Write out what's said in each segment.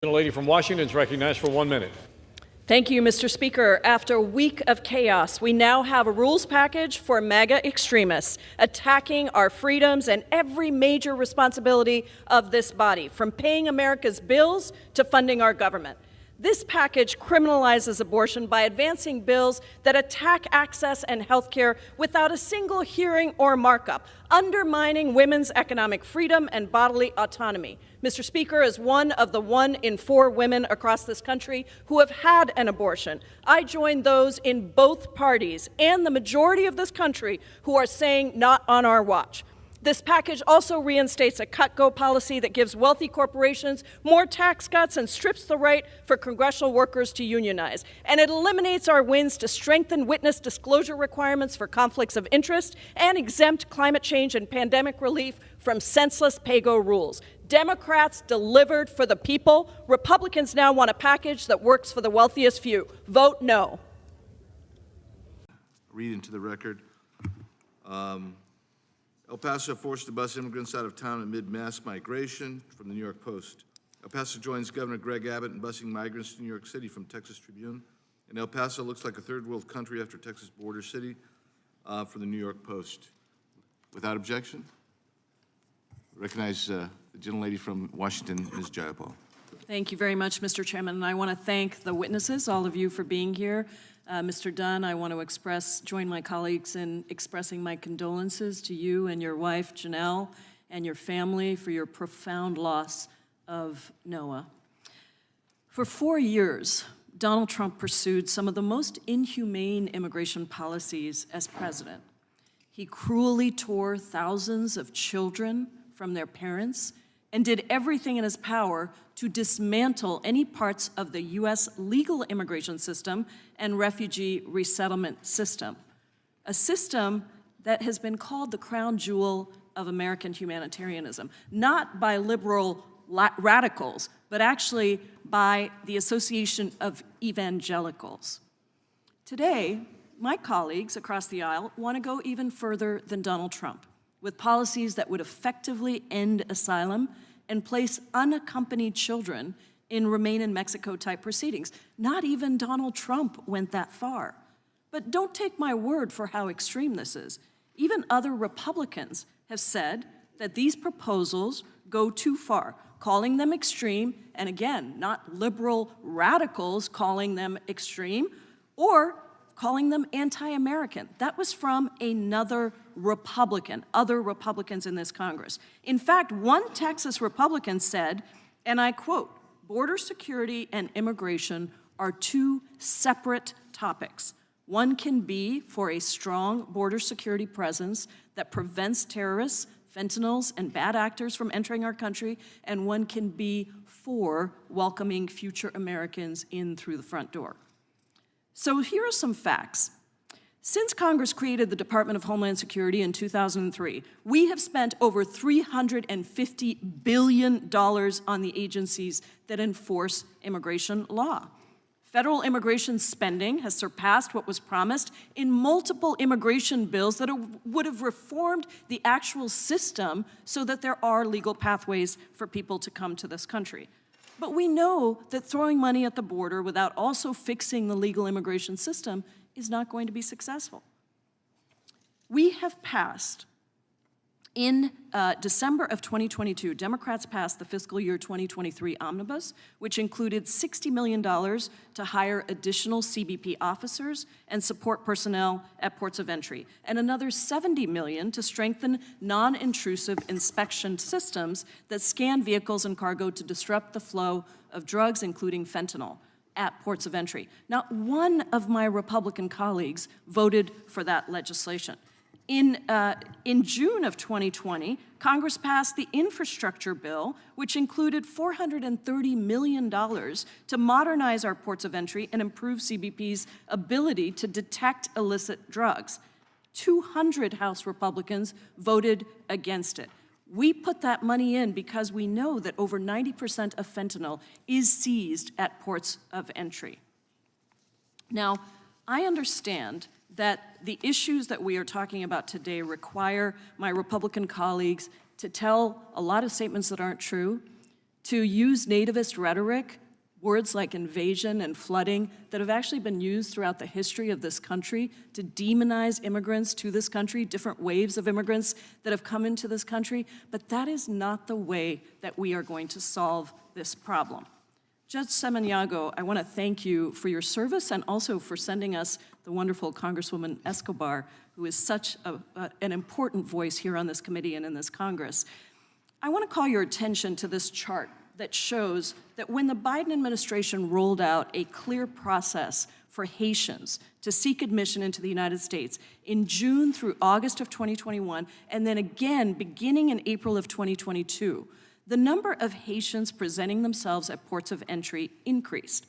The lady from Washington is recognized for 1 minute. Thank you, Mr. Speaker. After a week of chaos, we now have a rules package for MAGA extremists attacking our freedoms and every major responsibility of this body, from paying America's bills to funding our government. This package criminalizes abortion by advancing bills that attack access and health care without a single hearing or markup, undermining women's economic freedom and bodily autonomy. Mr. Speaker, as one of the 1 in 4 women across this country who have had an abortion, I join those in both parties and the majority of this country who are saying not on our watch. This package also reinstates a cut-go policy that gives wealthy corporations more tax cuts and strips the right for congressional workers to unionize. And it eliminates our wins to strengthen witness disclosure requirements for conflicts of interest and exempt climate change and pandemic relief from senseless pay-go rules. Democrats delivered for the people. Republicans now want a package that works for the wealthiest few. Vote no. Read into the record. El Paso forced to bus immigrants out of town amid mass migration, from the New York Post. El Paso joins Governor Greg Abbott in busing migrants to New York City, from Texas Tribune. And El Paso looks like a third world country after Texas border city, from the New York Post. Without objection, recognize the gentlelady from Washington, Ms. Jayapal. Thank you very much, Mr. Chairman. And I want to thank the witnesses, all of you, for being here. Mr. Dunn, I want to join my colleagues in expressing my condolences to you and your wife, Janelle, and your family for your profound loss of Noah. For 4 years, Donald Trump pursued some of the most inhumane immigration policies as president. He cruelly tore thousands of children from their parents and did everything in his power to dismantle any parts of the U.S. legal immigration system and refugee resettlement system, a system that has been called the crown jewel of American humanitarianism, not by liberal radicals, but actually by the Association of Evangelicals. Today, my colleagues across the aisle want to go even further than Donald Trump, with policies that would effectively end asylum and place unaccompanied children in Remain in Mexico-type proceedings. Not even Donald Trump went that far. But don't take my word for how extreme this is. Even other Republicans have said that these proposals go too far, calling them extreme, and again, not liberal radicals calling them extreme, or calling them anti-American. That was from another Republican, other Republicans in this Congress. In fact, one Texas Republican said, and I quote, "Border security and immigration are two separate topics. One can be for a strong border security presence that prevents terrorists, fentanyls, and bad actors from entering our country, and one can be for welcoming future Americans in through the front door." So here are some facts. Since Congress created the Department of Homeland Security in 2003, we have spent over $350 billion on the agencies that enforce immigration law. Federal immigration spending has surpassed what was promised in multiple immigration bills that would have reformed the actual system so that there are legal pathways for people to come to this country. But we know that throwing money at the border without also fixing the legal immigration system is not going to be successful. We have passed, in December of 2022, Democrats passed the fiscal year 2023 omnibus, which included $60 million to hire additional CBP officers and support personnel at ports of entry, and another $70 million to strengthen non-intrusive inspection systems that scan vehicles and cargo to disrupt the flow of drugs, including fentanyl, at ports of entry. Not one of my Republican colleagues voted for that legislation. In June of 2020, Congress passed the infrastructure bill, which included $430 million to modernize our ports of entry and improve CBP's ability to detect illicit drugs. 200 House Republicans voted against it. We put that money in because we know that over 90% of fentanyl is seized at ports of entry. Now, I understand that the issues that we are talking about today require my Republican colleagues to tell a lot of statements that aren't true, to use nativist rhetoric, words like invasion and flooding that have actually been used throughout the history of this country to demonize immigrants to this country, different waves of immigrants that have come into this country. But that is not the way that we are going to solve this problem. Judge Semeniago, I want to thank you for your service and also for sending us the wonderful Congresswoman Escobar, who is such an important voice here on this committee and in this Congress. I want to call your attention to this chart that shows that when the Biden administration rolled out a clear process for Haitians to seek admission into the United States in June through August of 2021, and then again beginning in April of 2022, the number of Haitians presenting themselves at ports of entry increased.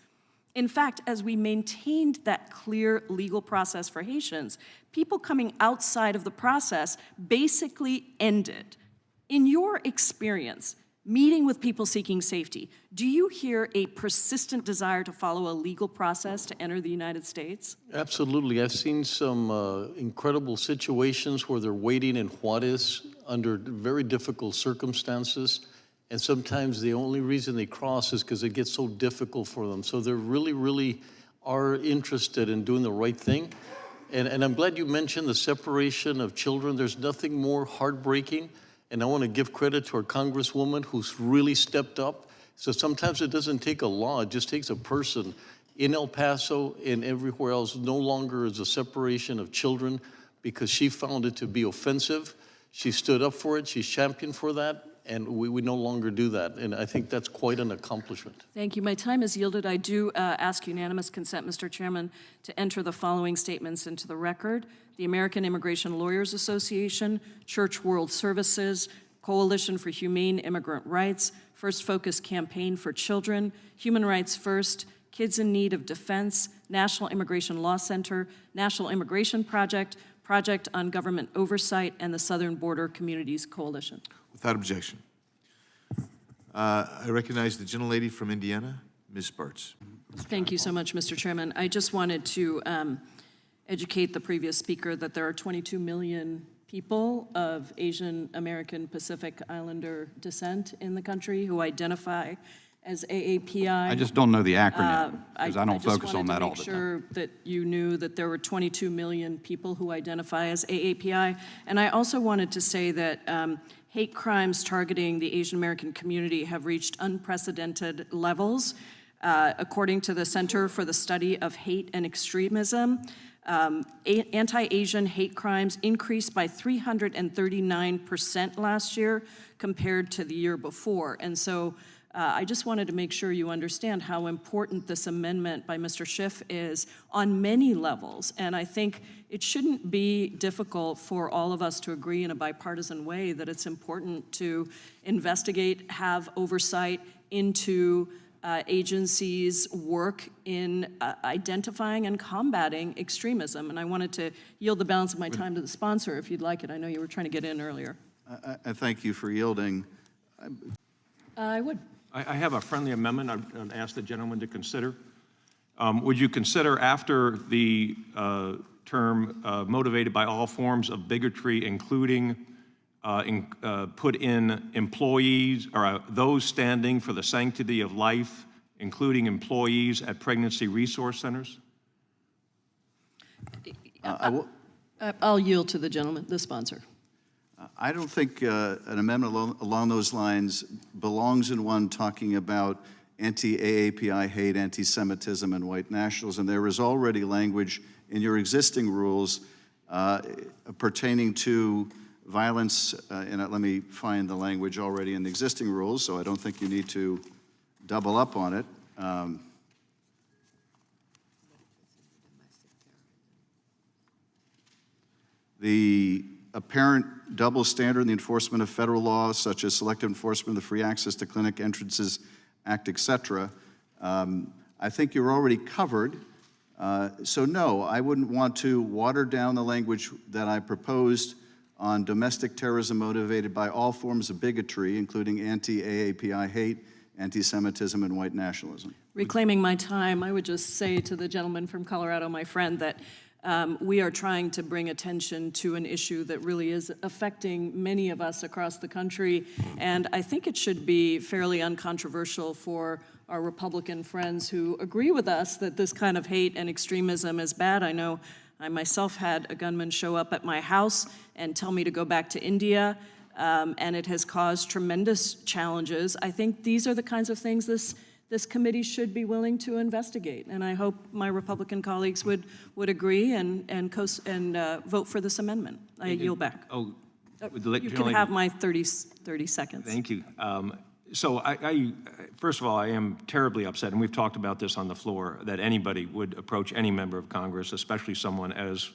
In fact, as we maintained that clear legal process for Haitians, people coming outside of the process basically ended. In your experience, meeting with people seeking safety, do you hear a persistent desire to follow a legal process to enter the United States? Absolutely. I've seen some incredible situations where they're waiting in Juarez under very difficult circumstances, and sometimes the only reason they cross is because it gets so difficult for them. So they really are interested in doing the right thing. And I'm glad you mentioned the separation of children. There's nothing more heartbreaking. And I want to give credit to our Congresswoman who's really stepped up. So sometimes it doesn't take a law, it just takes a person. In El Paso and everywhere else, no longer is a separation of children because she found it to be offensive. She stood up for it, she's championed for that, and we no longer do that. And I think that's quite an accomplishment. Thank you. My time is yielded. I do ask unanimous consent, Mr. Chairman, to enter the following statements into the record. The American Immigration Lawyers Association, Church World Services, Coalition for Humane Immigrant Rights, First Focus Campaign for Children, Human Rights First, Kids in Need of Defense, National Immigration Law Center, National Immigration Project, Project on Government Oversight, and the Southern Border Communities Coalition. Without objection. I recognize the gentlelady from Indiana, Ms. Spartz. Thank you so much, Mr. Chairman. I just wanted to educate the previous speaker that there are 22 million people of Asian American Pacific Islander descent in the country who identify as AAPI. I just don't know the acronym because I don't focus on that all the time. I just wanted to make sure that you knew that there were 22 million people who identify as AAPI. And I also wanted to say that hate crimes targeting the Asian American community have reached unprecedented levels. According to the Center for the Study of Hate and Extremism, anti-Asian hate crimes increased by 339% last year compared to the year before. And so I just wanted to make sure you understand how important this amendment by Mr. Schiff is on many levels. And I think it shouldn't be difficult for all of us to agree in a bipartisan way that it's important to investigate, have oversight into agencies' work in identifying and combating extremism. And I wanted to yield the balance of my time to the sponsor, if you'd like it. I know you were trying to get in earlier. I thank you for yielding. I would. I have a friendly amendment I'd ask the gentleman to consider. Would you consider after the term motivated by all forms of bigotry, including put in employees or those standing for the sanctity of life, including employees at pregnancy resource centers? I'll yield to the gentleman, the sponsor. I don't think an amendment along those lines belongs in one talking about anti-AAPI hate, anti-Semitism, and white nationalism. There is already language in your existing rules pertaining to violence, and let me find the language already in the existing rules, so I don't think you need to double up on it. The apparent double standard in the enforcement of federal laws, such as selective enforcement of the Free Access to Clinic Entrances Act, et cetera, I think you're already covered. So no, I wouldn't want to water down the language that I proposed on domestic terrorism motivated by all forms of bigotry, including anti-AAPI hate, anti-Semitism, and white nationalism. Reclaiming my time, I would just say to the gentleman from Colorado, my friend, that We are trying to bring attention to an issue that really is affecting many of us across the country, and I think it should be fairly uncontroversial for our Republican friends who agree with us that this kind of hate and extremism is bad. I know I myself had a gunman show up at my house and tell me to go back to India, and it has caused tremendous challenges. I think these are the kinds of things this committee should be willing to investigate, and I hope my Republican colleagues would agree and vote for this amendment. I yield back. Oh, You can have my 30 seconds. Thank you. So I first of all, I am terribly upset, and we've talked about this on the floor, that anybody would approach any member of Congress, especially someone as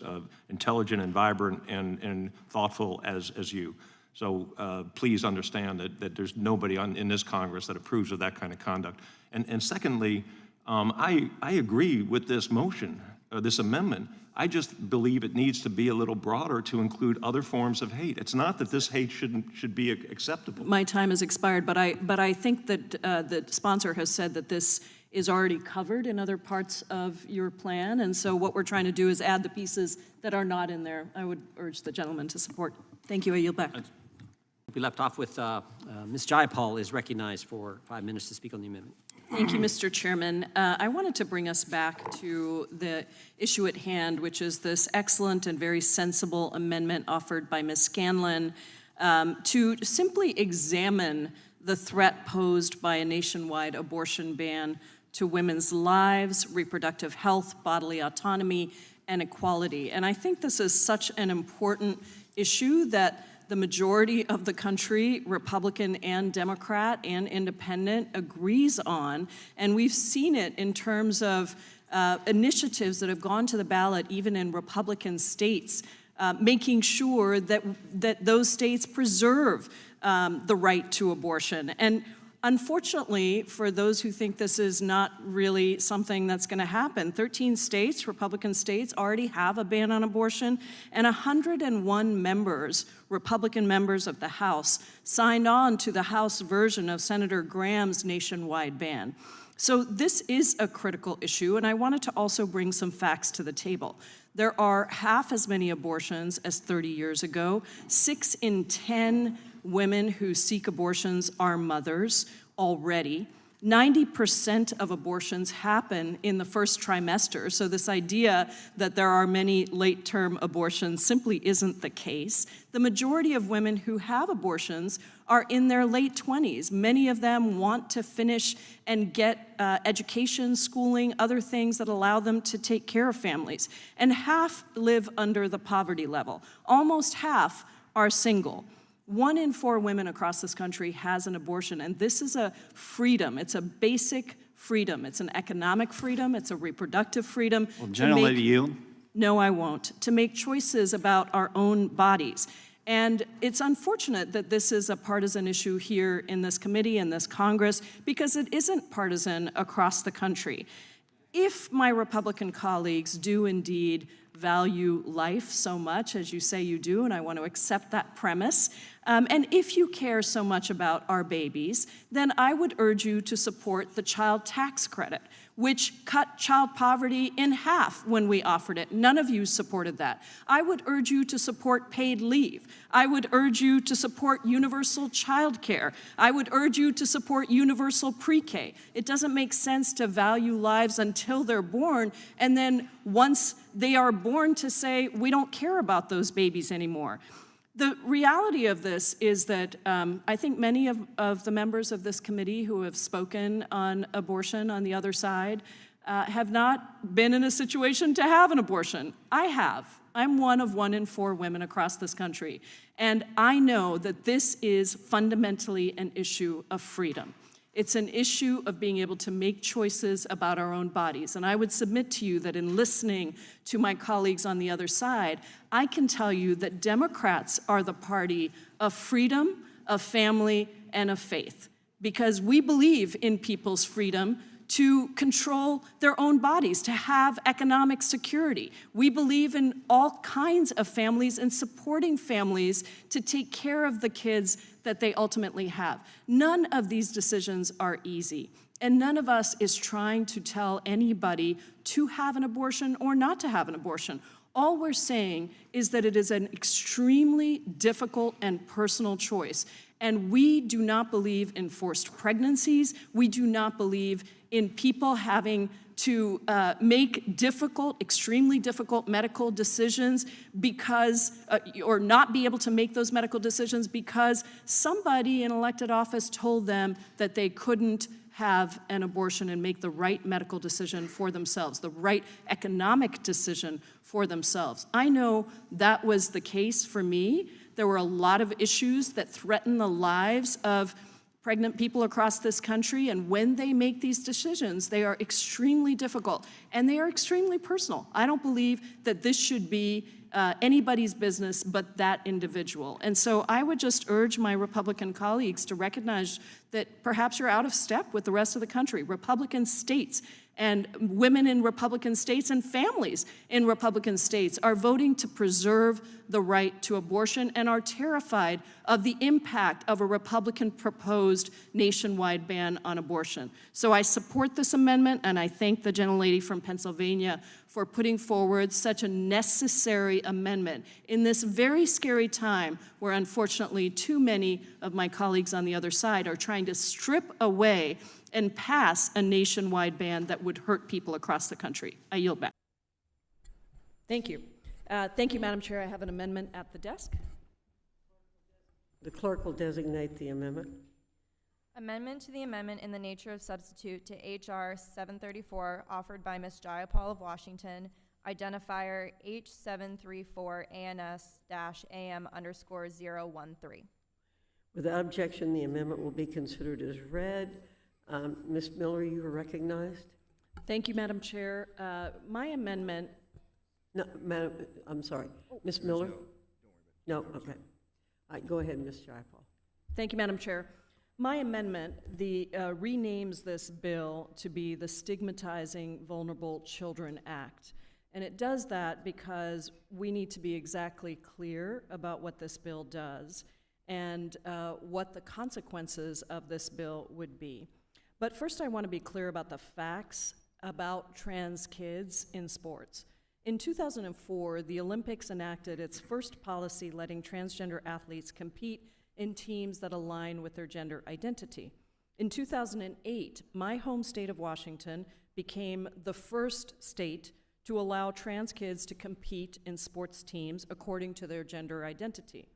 intelligent and vibrant and thoughtful as you. So please understand that there's nobody in this Congress that approves of that kind of conduct. And secondly, I agree with this motion, this amendment. I just believe it needs to be a little broader to include other forms of hate. It's not that this hate should be acceptable. My time has expired, but I think that the sponsor has said that this is already covered in other parts of your plan, and so what we're trying to do is add the pieces that are not in there. I would urge the gentleman to support. Thank you. I yield back. We left off with Ms. Jayapal is recognized for 5 minutes to speak on the amendment. Thank you, Mr. Chairman. I wanted to bring us back to the issue at hand, which is this excellent and very sensible amendment offered by Ms. Scanlon to simply examine the threat posed by a nationwide abortion ban to women's lives, reproductive health, bodily autonomy, and equality. And I think this is such an important issue that the majority of the country, Republican and Democrat and Independent, agrees on. And we've seen it in terms of initiatives that have gone to the ballot, even in Republican states, making sure that those states preserve the right to abortion. And unfortunately, for those who think this is not really something that's going to happen, 13 states, Republican states, already have a ban on abortion, and 101 members, Republican members of the House, signed on to the House version of Senator Graham's nationwide ban. So this is a critical issue, and I wanted to also bring some facts to the table. There are half as many abortions as 30 years ago. 6 in 10 women who seek abortions are mothers already. 90% of abortions happen in the first trimester, so this idea that there are many late-term abortions simply isn't the case. The majority of women who have abortions are in their late 20s. Many of them want to finish and get education, schooling, other things that allow them to take care of families. And half live under the poverty level. Almost half are single. 1 in 4 women across this country has an abortion, and this is a freedom. It's a basic freedom. It's an economic freedom. It's a reproductive freedom. Well, General, yield. No, I won't. To make choices about our own bodies. And it's unfortunate that this is a partisan issue here in this committee, in this Congress, because it isn't partisan across the country. If my Republican colleagues do indeed value life so much, as you say you do, and I want to accept that premise, and if you care so much about our babies, then I would urge you to support the child tax credit, which cut child poverty in half when we offered it. None of you supported that. I would urge you to support paid leave. I would urge you to support universal child care. I would urge you to support universal pre-K. It doesn't make sense to value lives until they're born, and then once they are born to say, we don't care about those babies anymore. The reality of this is that I think many of the members of this committee who have spoken on abortion on the other side have not been in a situation to have an abortion. I have. I'm one of 1 in 4 women across this country. And I know that this is fundamentally an issue of freedom. It's an issue of being able to make choices about our own bodies. And I would submit to you that in listening to my colleagues on the other side, I can tell you that Democrats are the party of freedom, of family, and of faith, because we believe in people's freedom to control their own bodies, to have economic security. We believe in all kinds of families and supporting families to take care of the kids that they ultimately have. None of these decisions are easy. And none of us is trying to tell anybody to have an abortion or not to have an abortion. All we're saying is that it is an extremely difficult and personal choice. And we do not believe in forced pregnancies. We do not believe in people having to make difficult, extremely difficult medical decisions because, or not be able to make those medical decisions because somebody in elected office told them that they couldn't have an abortion and make the right medical decision for themselves, the right economic decision for themselves. I know that was the case for me. There were a lot of issues that threaten the lives of pregnant people across this country, and when they make these decisions, they are extremely difficult, and they are extremely personal. I don't believe that this should be anybody's business but that individual. And so I would just urge my Republican colleagues to recognize that perhaps you're out of step with the rest of the country. Republican states and women in Republican states and families in Republican states are voting to preserve the right to abortion and are terrified of the impact of a Republican-proposed nationwide ban on abortion. So I support this amendment, and I thank the gentlelady from Pennsylvania for putting forward such a necessary amendment in this very scary time where, unfortunately, too many of my colleagues on the other side are trying to strip away and pass a nationwide ban that would hurt people across the country. I yield back. Thank you. Thank you, Madam Chair. I have an amendment at the desk. The clerk will designate the amendment. Amendment to the amendment in the nature of substitute to H.R. 734 offered by Ms. Jayapal of Washington, identifier H734ANS-AM_013. Without objection, the amendment will be considered as read. Ms. Miller, you are recognized. Thank you, Madam Chair. My amendment. No, Madam, I'm sorry. Ms. Miller? No, okay. All right, go ahead, Ms. Jayapal. Thank you, Madam Chair. My amendment renames this bill to be the Stigmatizing Vulnerable Children Act. And it does that because we need to be exactly clear about what this bill does and what the consequences of this bill would be. But first, I want to be clear about the facts about trans kids in sports. In 2004, the Olympics enacted its first policy letting transgender athletes compete in teams that align with their gender identity. In 2008, my home state of Washington became the first state to allow trans kids to compete in sports teams according to their gender identity.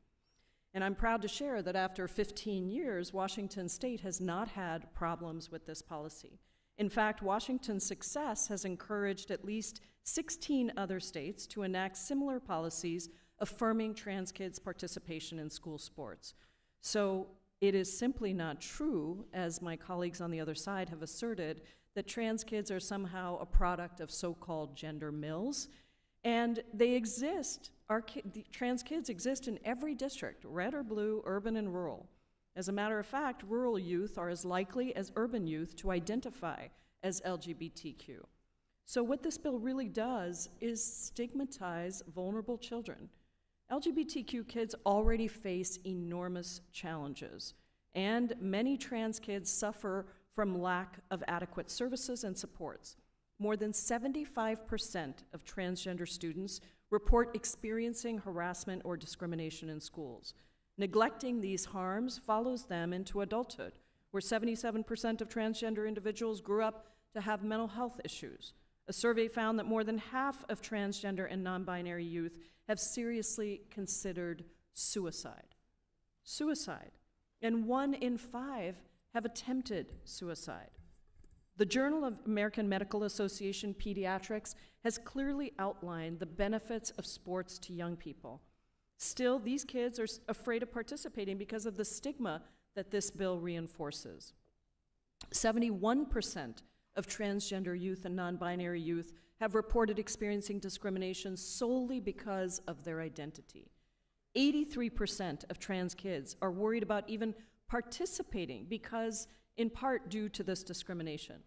And I'm proud to share that after 15 years, Washington State has not had problems with this policy. In fact, Washington's success has encouraged at least 16 other states to enact similar policies affirming trans kids' participation in school sports. So it is simply not true, as my colleagues on the other side have asserted, that trans kids are somehow a product of so-called gender mills. And they exist, the trans kids exist in every district, red or blue, urban and rural. As a matter of fact, rural youth are as likely as urban youth to identify as LGBTQ. So what this bill really does is stigmatize vulnerable children. LGBTQ kids already face enormous challenges, and many trans kids suffer from lack of adequate services and supports. More than 75% of transgender students report experiencing harassment or discrimination in schools. Neglecting these harms follows them into adulthood, where 77% of transgender individuals grew up to have mental health issues. A survey found that more than half of transgender and non-binary youth have seriously considered suicide. Suicide. And 1 in 5 have attempted suicide. The Journal of American Medical Association Pediatrics has clearly outlined the benefits of sports to young people. Still, these kids are afraid of participating because of the stigma that this bill reinforces. 71% of transgender youth and non-binary youth have reported experiencing discrimination solely because of their identity. 83% of trans kids are worried about even participating because, in part, due to this discrimination.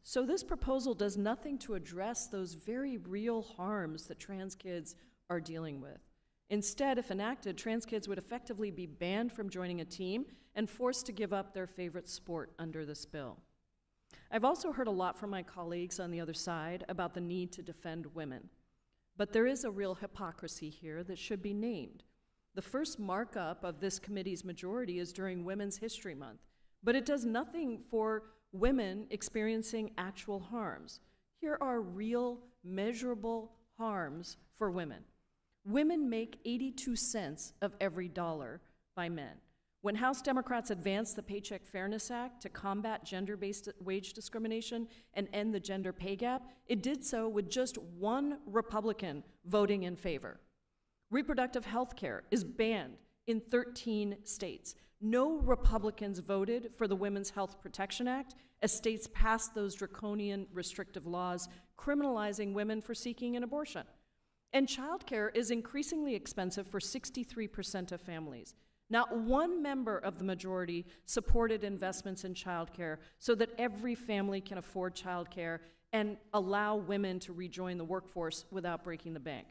So this proposal does nothing to address those very real harms that trans kids are dealing with. Instead, if enacted, trans kids would effectively be banned from joining a team and forced to give up their favorite sport under this bill. I've also heard a lot from my colleagues on the other side about the need to defend women. But there is a real hypocrisy here that should be named. The first markup of this committee's majority is during Women's History Month, but it does nothing for women experiencing actual harms. Here are real, measurable harms for women. Women make 82 cents of every dollar by men. When House Democrats advanced the Paycheck Fairness Act to combat gender-based wage discrimination and end the gender pay gap, it did so with just one Republican voting in favor. Reproductive health care is banned in 13 states. No Republicans voted for the Women's Health Protection Act as states passed those draconian restrictive laws criminalizing women for seeking an abortion. And childcare is increasingly expensive for 63% of families. Not one member of the majority supported investments in childcare so that every family can afford childcare and allow women to rejoin the workforce without breaking the bank.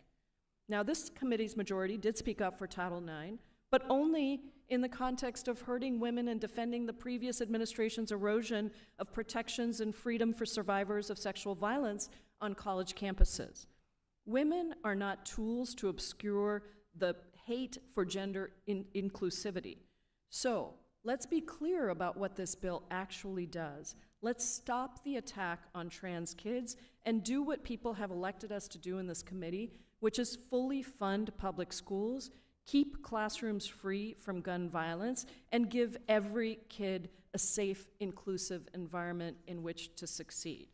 Now, this committee's majority did speak up for Title IX, but only in the context of hurting women and defending the previous administration's erosion of protections and freedom for survivors of sexual violence on college campuses. Women are not tools to obscure the hate for gender inclusivity. So, let's be clear about what this bill actually does. Let's stop the attack on trans kids and do what people have elected us to do in this committee, which is fully fund public schools, keep classrooms free from gun violence, and give every kid a safe, inclusive environment in which to succeed.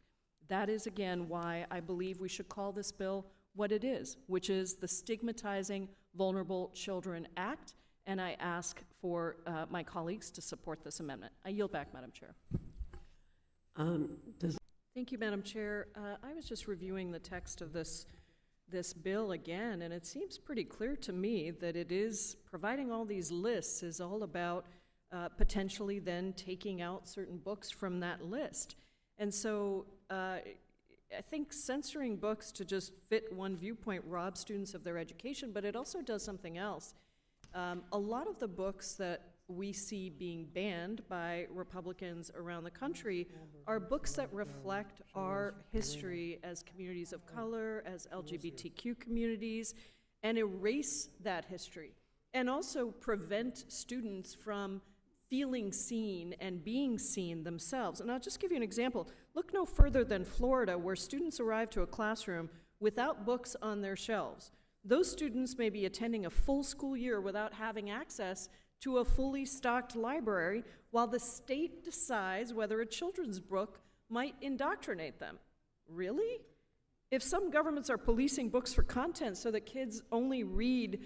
That is, again, why I believe we should call this bill what it is, which is the Stigmatizing Vulnerable Children Act, and I ask for my colleagues to support this amendment. I yield back, Madam Chair. Thank you, Madam Chair. I was just reviewing the text of this bill again, and it seems pretty clear to me that it is providing all these lists is all about potentially then taking out certain books from that list. And so I think censoring books to just fit one viewpoint robs students of their education, but it also does something else. A lot of the books that we see being banned by Republicans around the country are books that reflect our history as communities of color, as LGBTQ communities, and erase that history, and also prevent students from feeling seen and being seen themselves. And I'll just give you an example. Look no further than Florida, where students arrive to a classroom without books on their shelves. Those students may be attending a full school year without having access to a fully stocked library, while the state decides whether a children's book might indoctrinate them. Really? If some governments are policing books for content so that kids only read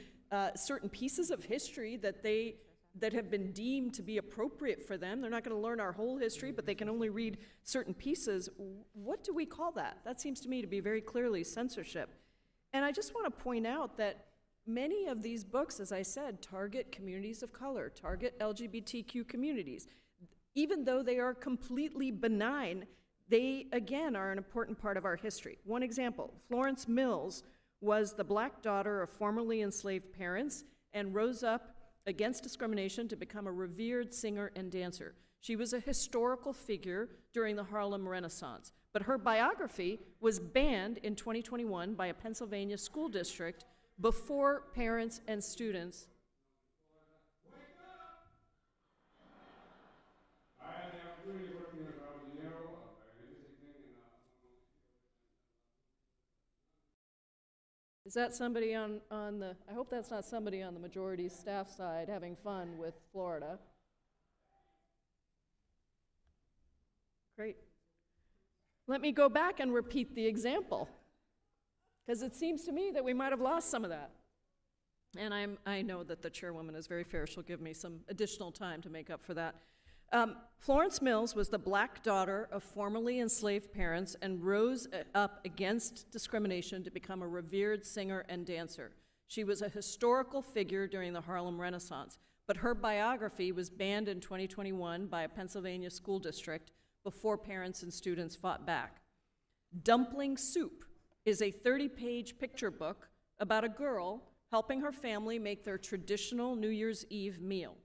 certain pieces of history that have been deemed to be appropriate for them, they're not going to learn our whole history, but they can only read certain pieces, what do we call that? That seems to me to be very clearly censorship. And I just want to point out that many of these books, as I said, target communities of color, target LGBTQ communities. Even though they are completely benign, they, again, are an important part of our history. One example, Florence Mills was the black daughter of formerly enslaved parents and rose up against discrimination to become a revered singer and dancer. She was a historical figure during the Harlem Renaissance, but her biography was banned in 2021 by a Pennsylvania school district before parents and students. Is that somebody on the, I hope that's not somebody on the majority staff side having fun with Florida. Great. Let me go back and repeat the example, because it seems to me that we might have lost some of that. And I know that the chairwoman is very fair. She'll give me some additional time to make up for that. Florence Mills was the black daughter of formerly enslaved parents and rose up against discrimination to become a revered singer and dancer. She was a historical figure during the Harlem Renaissance, but her biography was banned in 2021 by a Pennsylvania school district before parents and students fought back. Dumpling Soup is a 30-page picture book about a girl helping her family make their traditional New Year's Eve meal.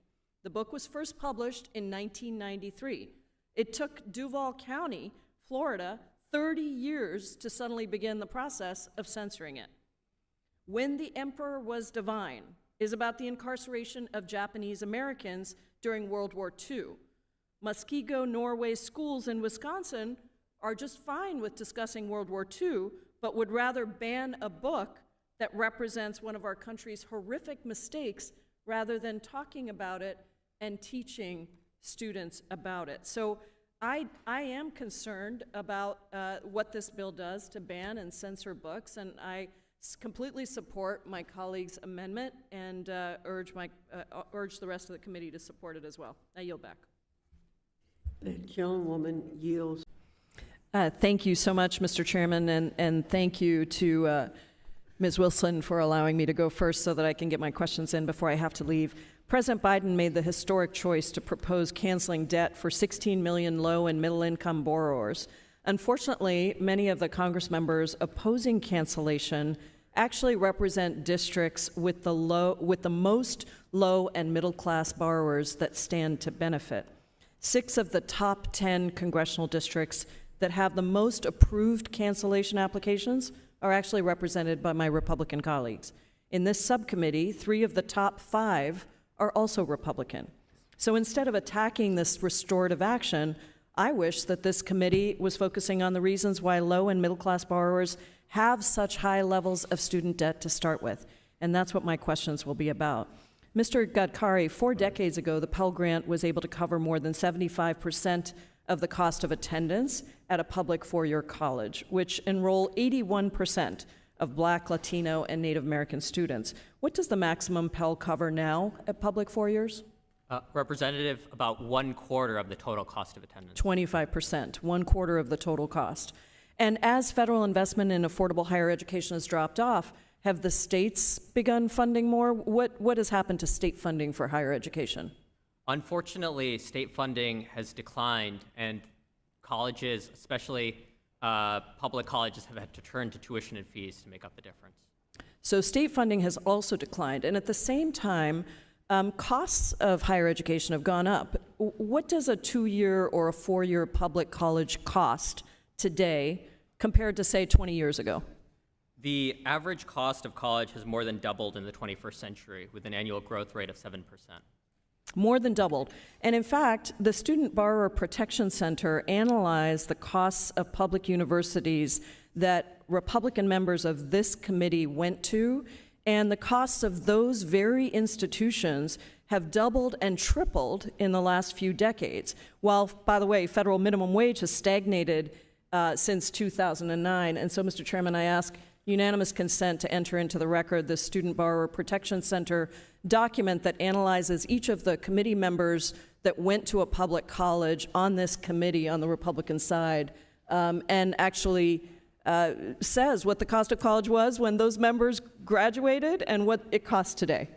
The book was first published in 1993. It took Duval County, Florida, 30 years to suddenly begin the process of censoring it. When the Emperor Was Divine is about the incarceration of Japanese Americans during World War II. Muskego, Norway schools in Wisconsin are just fine with discussing World War II, but would rather ban a book that represents one of our country's horrific mistakes rather than talking about it and teaching students about it. So I am concerned about what this bill does to ban and censor books, and I completely support my colleague's amendment and urge the rest of the committee to support it as well. I yield back. The gentlewoman yields. Thank you so much, Mr. Chairman, and thank you to Ms. Wilson for allowing me to go first so that I can get my questions in before I have to leave. President Biden made the historic choice to propose canceling debt for 16 million low and middle income borrowers. Unfortunately, many of the Congress members opposing cancellation actually represent districts with the most low and middle class borrowers that stand to benefit. 6 of the top 10 congressional districts that have the most approved cancellation applications are actually represented by my Republican colleagues. In this subcommittee, 3 of the top 5 are also Republican. So instead of attacking this restorative action, I wish that this committee was focusing on the reasons why low and middle class borrowers have such high levels of student debt to start with. And that's what my questions will be about. Mr. Gadkari, 4 decades ago, the Pell Grant was able to cover more than 75% of the cost of attendance at a public 4-year college, which enroll 81% of Black, Latino, and Native American students. What does the maximum Pell cover now at public 4 years? Representative, about 1/4 of the total cost of attendance. 25%, 1/4 of the total cost. And as federal investment in affordable higher education has dropped off, have the states begun funding more? What has happened to state funding for higher education? Unfortunately, state funding has declined, and colleges, especially public colleges, have had to turn to tuition and fees to make up the difference. So state funding has also declined, and at the same time, costs of higher education have gone up. What does a 2-year or a 4-year public college cost today compared to, say, 20 years ago? The average cost of college has more than doubled in the 21st century, with an annual growth rate of 7%. More than doubled. And in fact, the Student Borrower Protection Center analyzed the costs of public universities that Republican members of this committee went to, and the costs of those very institutions have doubled and tripled in the last few decades. While, by the way, federal minimum wage has stagnated since 2009. And so, Mr. Chairman, I ask unanimous consent to enter into the record the Student Borrower Protection Center document that analyzes each of the committee members that went to a public college on this committee on the Republican side, and actually says what the cost of college was when those members graduated and what it costs today.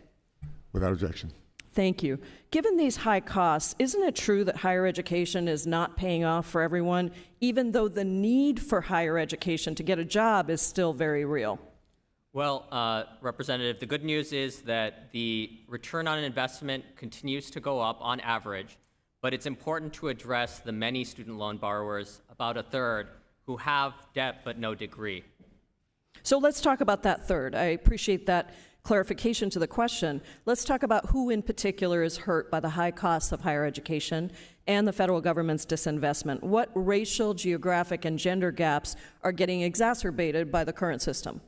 Without objection. Thank you. Given these high costs, isn't it true that higher education is not paying off for everyone, even though the need for higher education to get a job is still very real? Well, Representative, the good news is that the return on investment continues to go up on average, but it's important to address the many student loan borrowers, about a third, who have debt but no degree. So let's talk about that third. I appreciate that clarification to the question. Let's talk about who in particular is hurt by the high costs of higher education and the federal government's disinvestment. What racial, geographic, and gender gaps are getting exacerbated by the current system?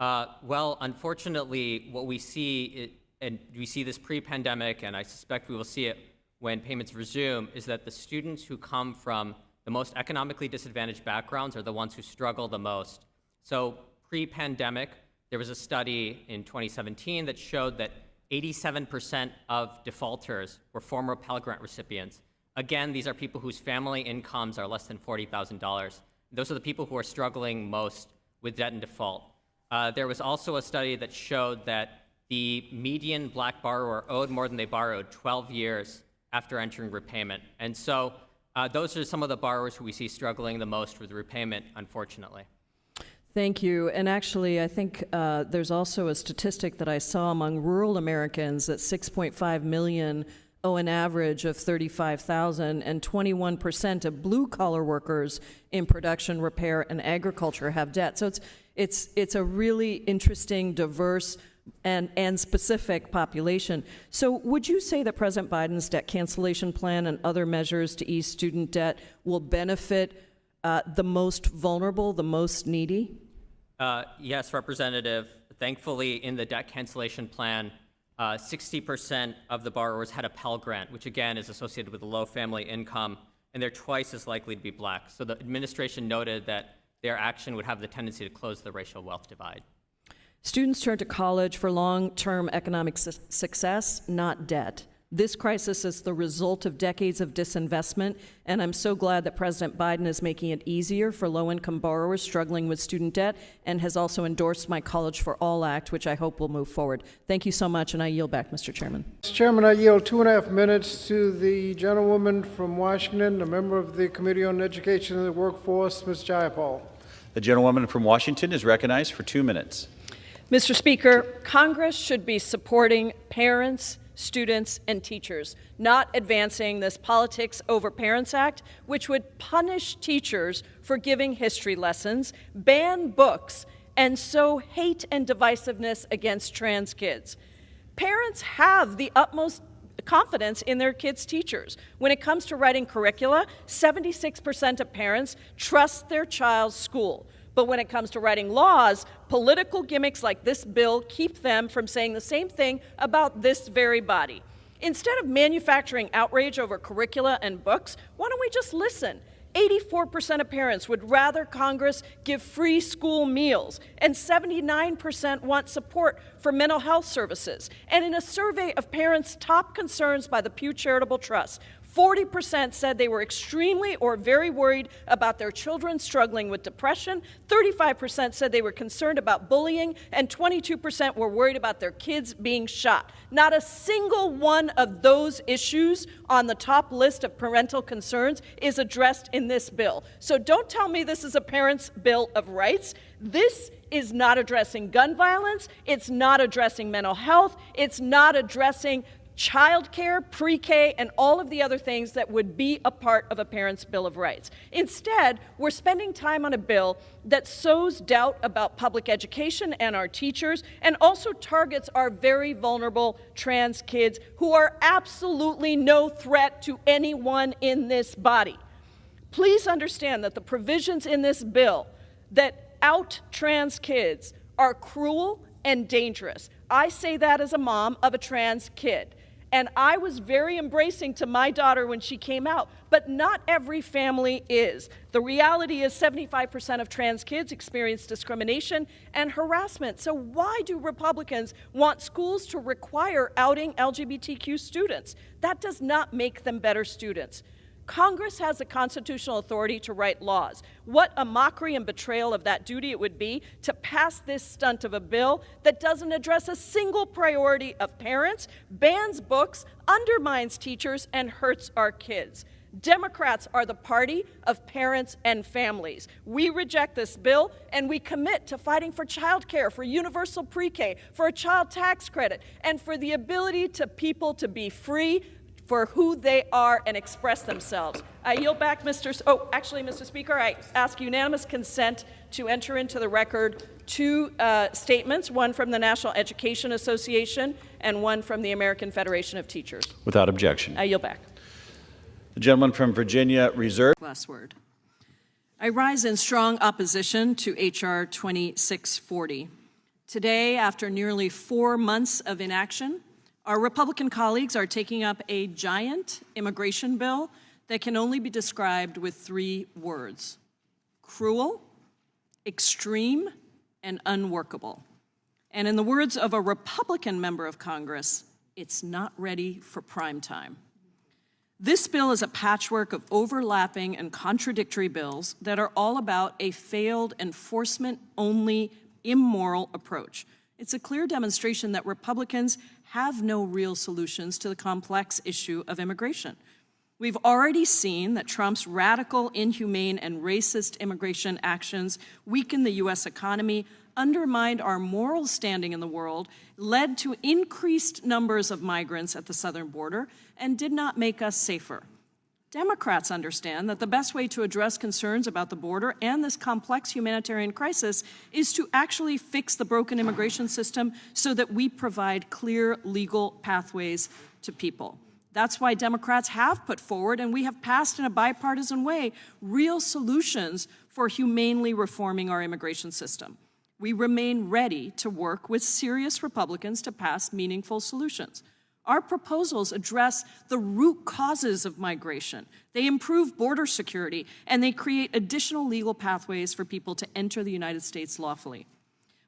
Well, unfortunately, what we see, and we see this pre-pandemic, and I suspect we will see it when payments resume, is that the students who come from the most economically disadvantaged backgrounds are the ones who struggle the most. So pre-pandemic, there was a study in 2017 that showed that 87% of defaulters were former Pell Grant recipients. Again, these are people whose family incomes are less than $40,000. Those are the people who are struggling most with debt and default. There was also a study that showed that the median Black borrower owed more than they borrowed 12 years after entering repayment. And so those are some of the borrowers who we see struggling the most with repayment, unfortunately. Thank you. And actually, I think there's also a statistic that I saw among rural Americans that 6.5 million owe an average of $35,000, and 21% of blue-collar workers in production, repair, and agriculture have debt. So it's a really interesting, diverse, and specific population. So would you say that President Biden's debt cancellation plan and other measures to ease student debt will benefit the most vulnerable, the most needy? Yes, Representative. Thankfully, in the debt cancellation plan, 60% of the borrowers had a Pell Grant, which again is associated with a low family income, and they're twice as likely to be black. So the administration noted that their action would have the tendency to close the racial wealth divide. Students turn to college for long-term economic success, not debt. This crisis is the result of decades of disinvestment, and I'm so glad that President Biden is making it easier for low-income borrowers struggling with student debt and has also endorsed my College for All Act, which I hope will move forward. Thank you so much, and I yield back, Mr. Chairman. Mr. Chairman, I yield 2.5 minutes to the gentlewoman from Washington, a member of the Committee on Education and the Workforce, Ms. Jayapal. The gentlewoman from Washington is recognized for 2 minutes. Mr. Speaker, Congress should be supporting parents, students, and teachers, not advancing this Politics Over Parents Act, which would punish teachers for giving history lessons, ban books, and sow hate and divisiveness against trans kids. Parents have the utmost confidence in their kids' teachers. When it comes to writing curricula, 76% of parents trust their child's school. But when it comes to writing laws, political gimmicks like this bill keep them from saying the same thing about this very body. Instead of manufacturing outrage over curricula and books, why don't we just listen? 84% of parents would rather Congress give free school meals, and 79% want support for mental health services. And in a survey of parents' top concerns by the Pew Charitable Trust, 40% said they were extremely or very worried about their children struggling with depression, 35% said they were concerned about bullying, and 22% were worried about their kids being shot. Not a single one of those issues on the top list of parental concerns is addressed in this bill. So don't tell me this is a parent's bill of rights. This is not addressing gun violence, it's not addressing mental health, it's not addressing childcare, pre-K, and all of the other things that would be a part of a parent's Bill of Rights. Instead, we're spending time on a bill that sows doubt about public education and our teachers, and also targets our very vulnerable trans kids who are absolutely no threat to anyone in this body. Please understand that the provisions in this bill that out trans kids are cruel and dangerous. I say that as a mom of a trans kid. And I was very embracing to my daughter when she came out, but not every family is. The reality is 75% of trans kids experience discrimination and harassment. So why do Republicans want schools to require outing LGBTQ students? That does not make them better students. Congress has the constitutional authority to write laws. What a mockery and betrayal of that duty it would be to pass this stunt of a bill that doesn't address a single priority of parents, bans books, undermines teachers, and hurts our kids. Democrats are the party of parents and families. We reject this bill, and we commit to fighting for child care, for universal pre-K, for a child tax credit, and for the ability to people to be free for who they are and express themselves. I yield back, Mr. Speaker, I ask unanimous consent to enter into the record two statements, one from the National Education Association and one from the American Federation of Teachers. Without objection. I yield back. The gentleman from Virginia reserved. Last word. I rise in strong opposition to H.R. 2640. Today, after nearly 4 months of inaction, our Republican colleagues are taking up a giant immigration bill that can only be described with 3 words: cruel, extreme, and unworkable. And in the words of a Republican member of Congress, it's not ready for prime time. This bill is a patchwork of overlapping and contradictory bills that are all about a failed enforcement-only immoral approach. It's a clear demonstration that Republicans have no real solutions to the complex issue of immigration. We've already seen that Trump's radical, inhumane, and racist immigration actions weaken the U.S. economy, undermined our moral standing in the world, led to increased numbers of migrants at the southern border, and did not make us safer. Democrats understand that the best way to address concerns about the border and this complex humanitarian crisis is to actually fix the broken immigration system so that we provide clear legal pathways to people. That's why Democrats have put forward, and we have passed in a bipartisan way, real solutions for humanely reforming our immigration system. We remain ready to work with serious Republicans to pass meaningful solutions. Our proposals address the root causes of migration. They improve border security, and they create additional legal pathways for people to enter the United States lawfully.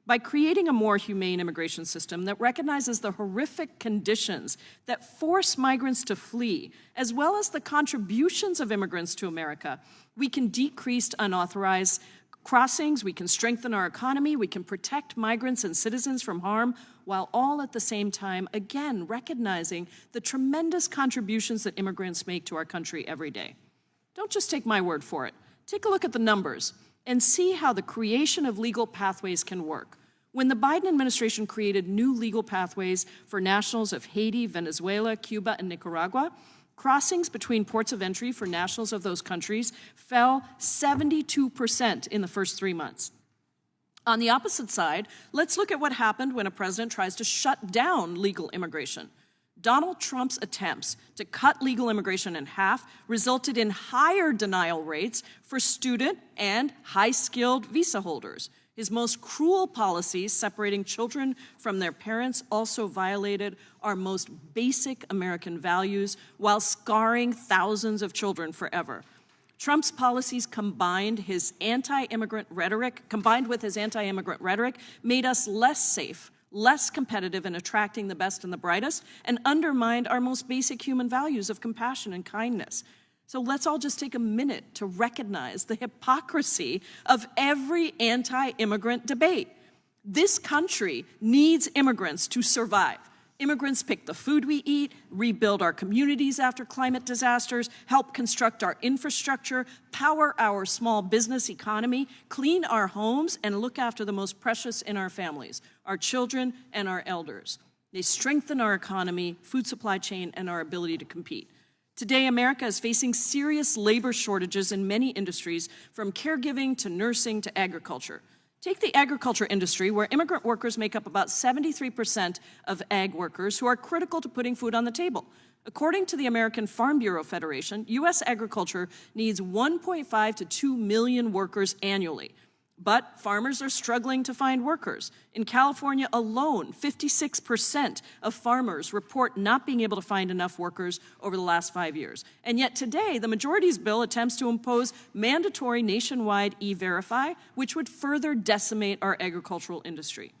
By creating a more humane immigration system that recognizes the horrific conditions that force migrants to flee, as well as the contributions of immigrants to America, we can decrease unauthorized crossings, we can strengthen our economy, we can protect migrants and citizens from harm, while all at the same time, again, recognizing the tremendous contributions that immigrants make to our country every day. Don't just take my word for it. Take a look at the numbers and see how the creation of legal pathways can work. When the Biden administration created new legal pathways for nationals of Haiti, Venezuela, Cuba, and Nicaragua, crossings between ports of entry for nationals of those countries fell 72% in the first 3 months. On the opposite side, let's look at what happened when a president tries to shut down legal immigration. Donald Trump's attempts to cut legal immigration in half resulted in higher denial rates for student and high-skilled visa holders. His most cruel policies, separating children from their parents, also violated our most basic American values while scarring thousands of children forever. Trump's policies combined with his anti-immigrant rhetoric, made us less safe, less competitive in attracting the best and the brightest, and undermined our most basic human values of compassion and kindness. So let's all just take a minute to recognize the hypocrisy of every anti-immigrant debate. This country needs immigrants to survive. Immigrants pick the food we eat, rebuild our communities after climate disasters, help construct our infrastructure, power our small business economy, clean our homes, and look after the most precious in our families, our children and our elders. They strengthen our economy, food supply chain, and our ability to compete. Today, America is facing serious labor shortages in many industries, from caregiving to nursing to agriculture. Take the agriculture industry, where immigrant workers make up about 73% of ag workers who are critical to putting food on the table. According to the American Farm Bureau Federation, U.S. agriculture needs 1.5 to 2 million workers annually. But farmers are struggling to find workers. In California alone, 56% of farmers report not being able to find enough workers over the last 5 years. And yet today, the majority's bill attempts to impose mandatory nationwide E-Verify, which would further decimate our agricultural industry.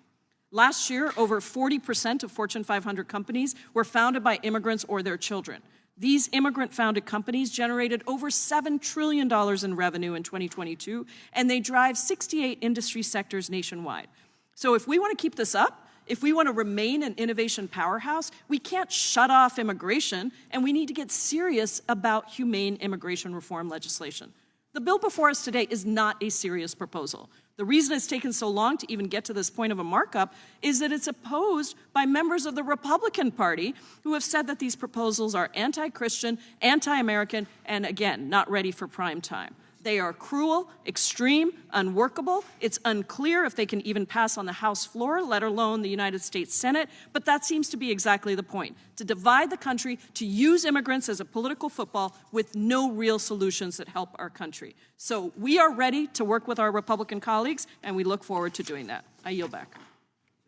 Last year, over 40% of Fortune 500 companies were founded by immigrants or their children. These immigrant-founded companies generated over $7 trillion in revenue in 2022, and they drive 68 industry sectors nationwide. So if we want to keep this up, if we want to remain an innovation powerhouse, we can't shut off immigration, and we need to get serious about humane immigration reform legislation. The bill before us today is not a serious proposal. The reason it's taken so long to even get to this point of a markup is that it's opposed by members of the Republican Party who have said that these proposals are anti-Christian, anti-American, and again, not ready for prime time. They are cruel, extreme, unworkable. It's unclear if they can even pass on the House floor, let alone the United States Senate, but that seems to be exactly the point, to divide the country, to use immigrants as a political football with no real solutions that help our country. So we are ready to work with our Republican colleagues, and we look forward to doing that. I yield back.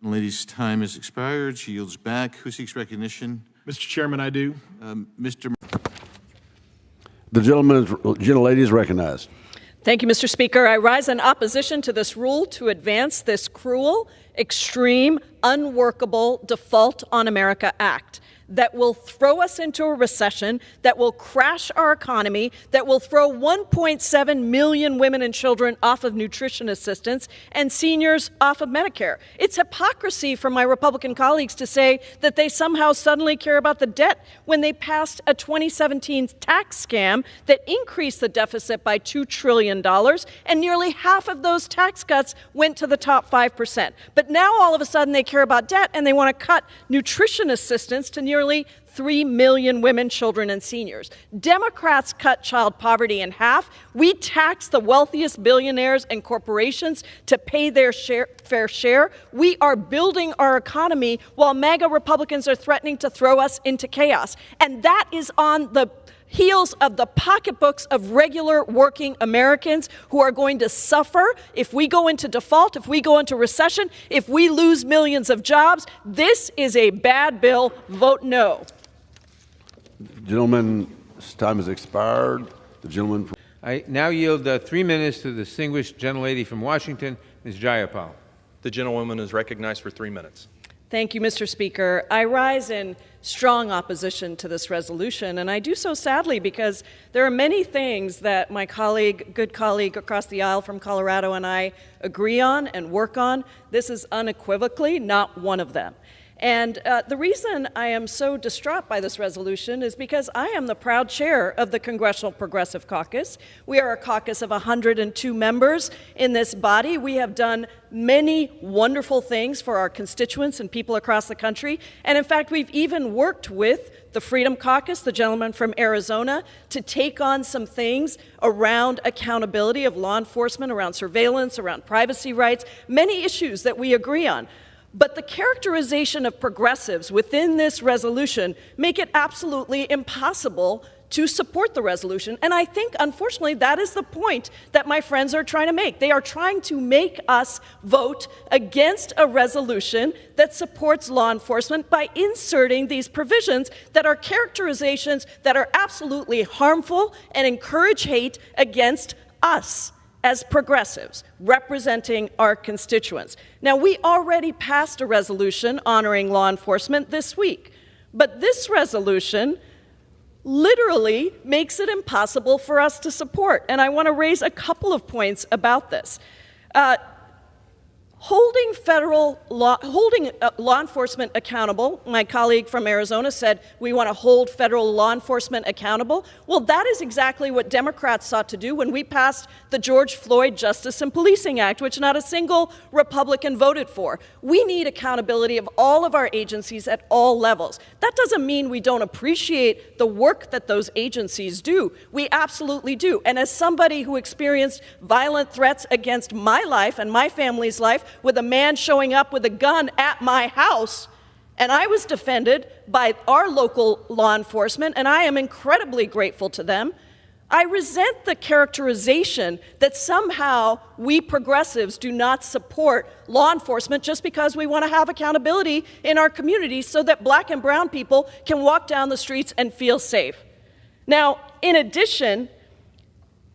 The lady's time has expired. She yields back. Who seeks recognition? Mr. Chairman, I do. Mr. The gentlelady is recognized. Thank you, Mr. Speaker. I rise in opposition to this rule to advance this cruel, extreme, unworkable Default on America Act. that will throw us into a recession, that will crash our economy, that will throw 1.7 million women and children off of nutrition assistance and seniors off of Medicare. It's hypocrisy for my Republican colleagues to say that they somehow suddenly care about the debt when they passed a 2017 tax scam that increased the deficit by $2 trillion, and nearly half of those tax cuts went to the top 5%. But now all of a sudden they care about debt and they want to cut nutrition assistance to nearly 3 million women, children, and seniors. Democrats cut child poverty in half. We tax the wealthiest billionaires and corporations to pay their fair share. We are building our economy while MAGA Republicans are threatening to throw us into chaos. And that is on the heels of the pocketbooks of regular working Americans who are going to suffer if we go into default, if we go into recession, if we lose millions of jobs. This is a bad bill. Vote no. Gentleman's time has expired. The gentleman from I now yield 3 minutes to the distinguished gentlelady from Washington, Ms. Jayapal. The gentlewoman is recognized for 3 minutes. Thank you, Mr. Speaker. I rise in strong opposition to this resolution, and I do so sadly because there are many things that my good colleague across the aisle from Colorado and I agree on and work on. This is unequivocally not one of them. And the reason I am so distraught by this resolution is because I am the proud chair of the Congressional Progressive Caucus. We are a caucus of 102 members in this body. We have done many wonderful things for our constituents and people across the country. And in fact, we've even worked with the Freedom Caucus, the gentleman from Arizona, to take on some things around accountability of law enforcement, around surveillance, around privacy rights, many issues that we agree on. But the characterization of progressives within this resolution make it absolutely impossible to support the resolution. And I think, unfortunately, that is the point that my friends are trying to make. They are trying to make us vote against a resolution that supports law enforcement by inserting these provisions that are characterizations that are absolutely harmful and encourage hate against us as progressives representing our constituents. Now, we already passed a resolution honoring law enforcement this week, but this resolution literally makes it impossible for us to support. And I want to raise a couple of points about this. Holding law enforcement accountable, my colleague from Arizona said we want to hold federal law enforcement accountable. Well, that is exactly what Democrats sought to do when we passed the George Floyd Justice and Policing Act, which not a single Republican voted for. We need accountability of all of our agencies at all levels. That doesn't mean we don't appreciate the work that those agencies do. We absolutely do. And as somebody who experienced violent threats against my life and my family's life, with a man showing up with a gun at my house, and I was defended by our local law enforcement, and I am incredibly grateful to them. I resent the characterization that somehow we progressives do not support law enforcement just because we want to have accountability in our communities so that black and brown people can walk down the streets and feel safe. Now, in addition,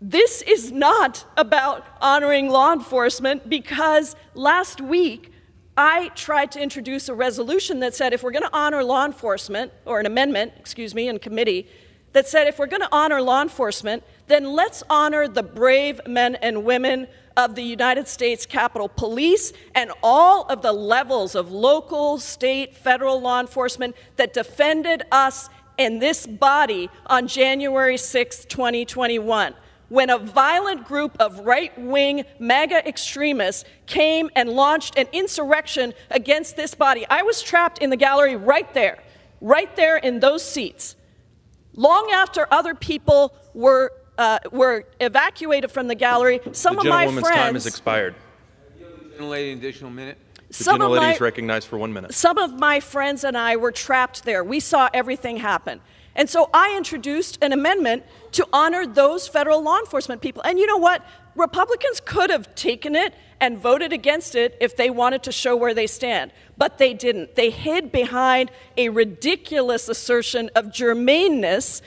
this is not about honoring law enforcement because last week I tried to introduce a resolution that said if we're going to honor law enforcement, or an amendment, in committee, that said if we're going to honor law enforcement, then let's honor the brave men and women of the United States Capitol Police and all of the levels of local, state, federal law enforcement that defended us in this body on January 6, 2021. When a violent group of right-wing MAGA extremists came and launched an insurrection against this body. I was trapped in the gallery right there in those seats. Long after other people were evacuated from the gallery, some of my friends— The gentlewoman's time has expired. Gentlelady, an additional minute. The gentlelady is recognized for 1 minute. Some of my friends and I were trapped there. We saw everything happen. And so I introduced an amendment to honor those federal law enforcement people. And you know what? Republicans could have taken it and voted against it if they wanted to show where they stand. But they didn't. They hid behind a ridiculous assertion of germaneness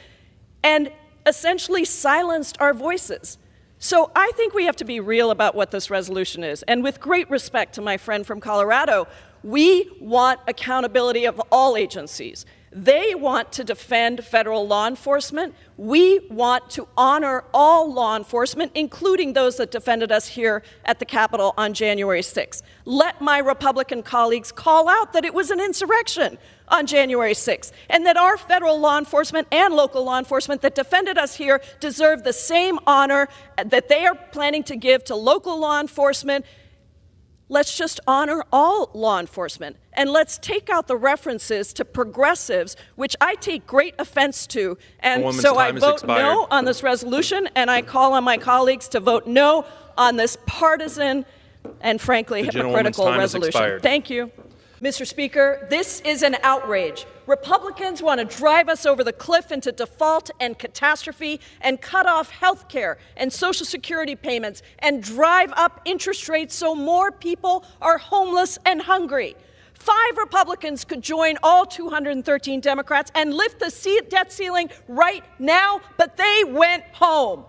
and essentially silenced our voices. So I think we have to be real about what this resolution is. And with great respect to my friend from Colorado, we want accountability of all agencies. They want to defend federal law enforcement. We want to honor all law enforcement, including those that defended us here at the Capitol on January 6th. Let my Republican colleagues call out that it was an insurrection on January 6th, and that our federal law enforcement and local law enforcement that defended us here deserve the same honor that they are planning to give to local law enforcement. Let's just honor all law enforcement, and let's take out the references to progressives, which I take great offense to. And so I vote no on this resolution, and I call on my colleagues to vote no on this partisan and frankly hypocritical resolution. Thank you. Mr. Speaker, this is an outrage. Republicans want to drive us over the cliff into default and catastrophe and cut off health care and Social Security payments and drive up interest rates so more people are homeless and hungry. 5 Republicans could join all 213 Democrats and lift the debt ceiling right now, but they went home.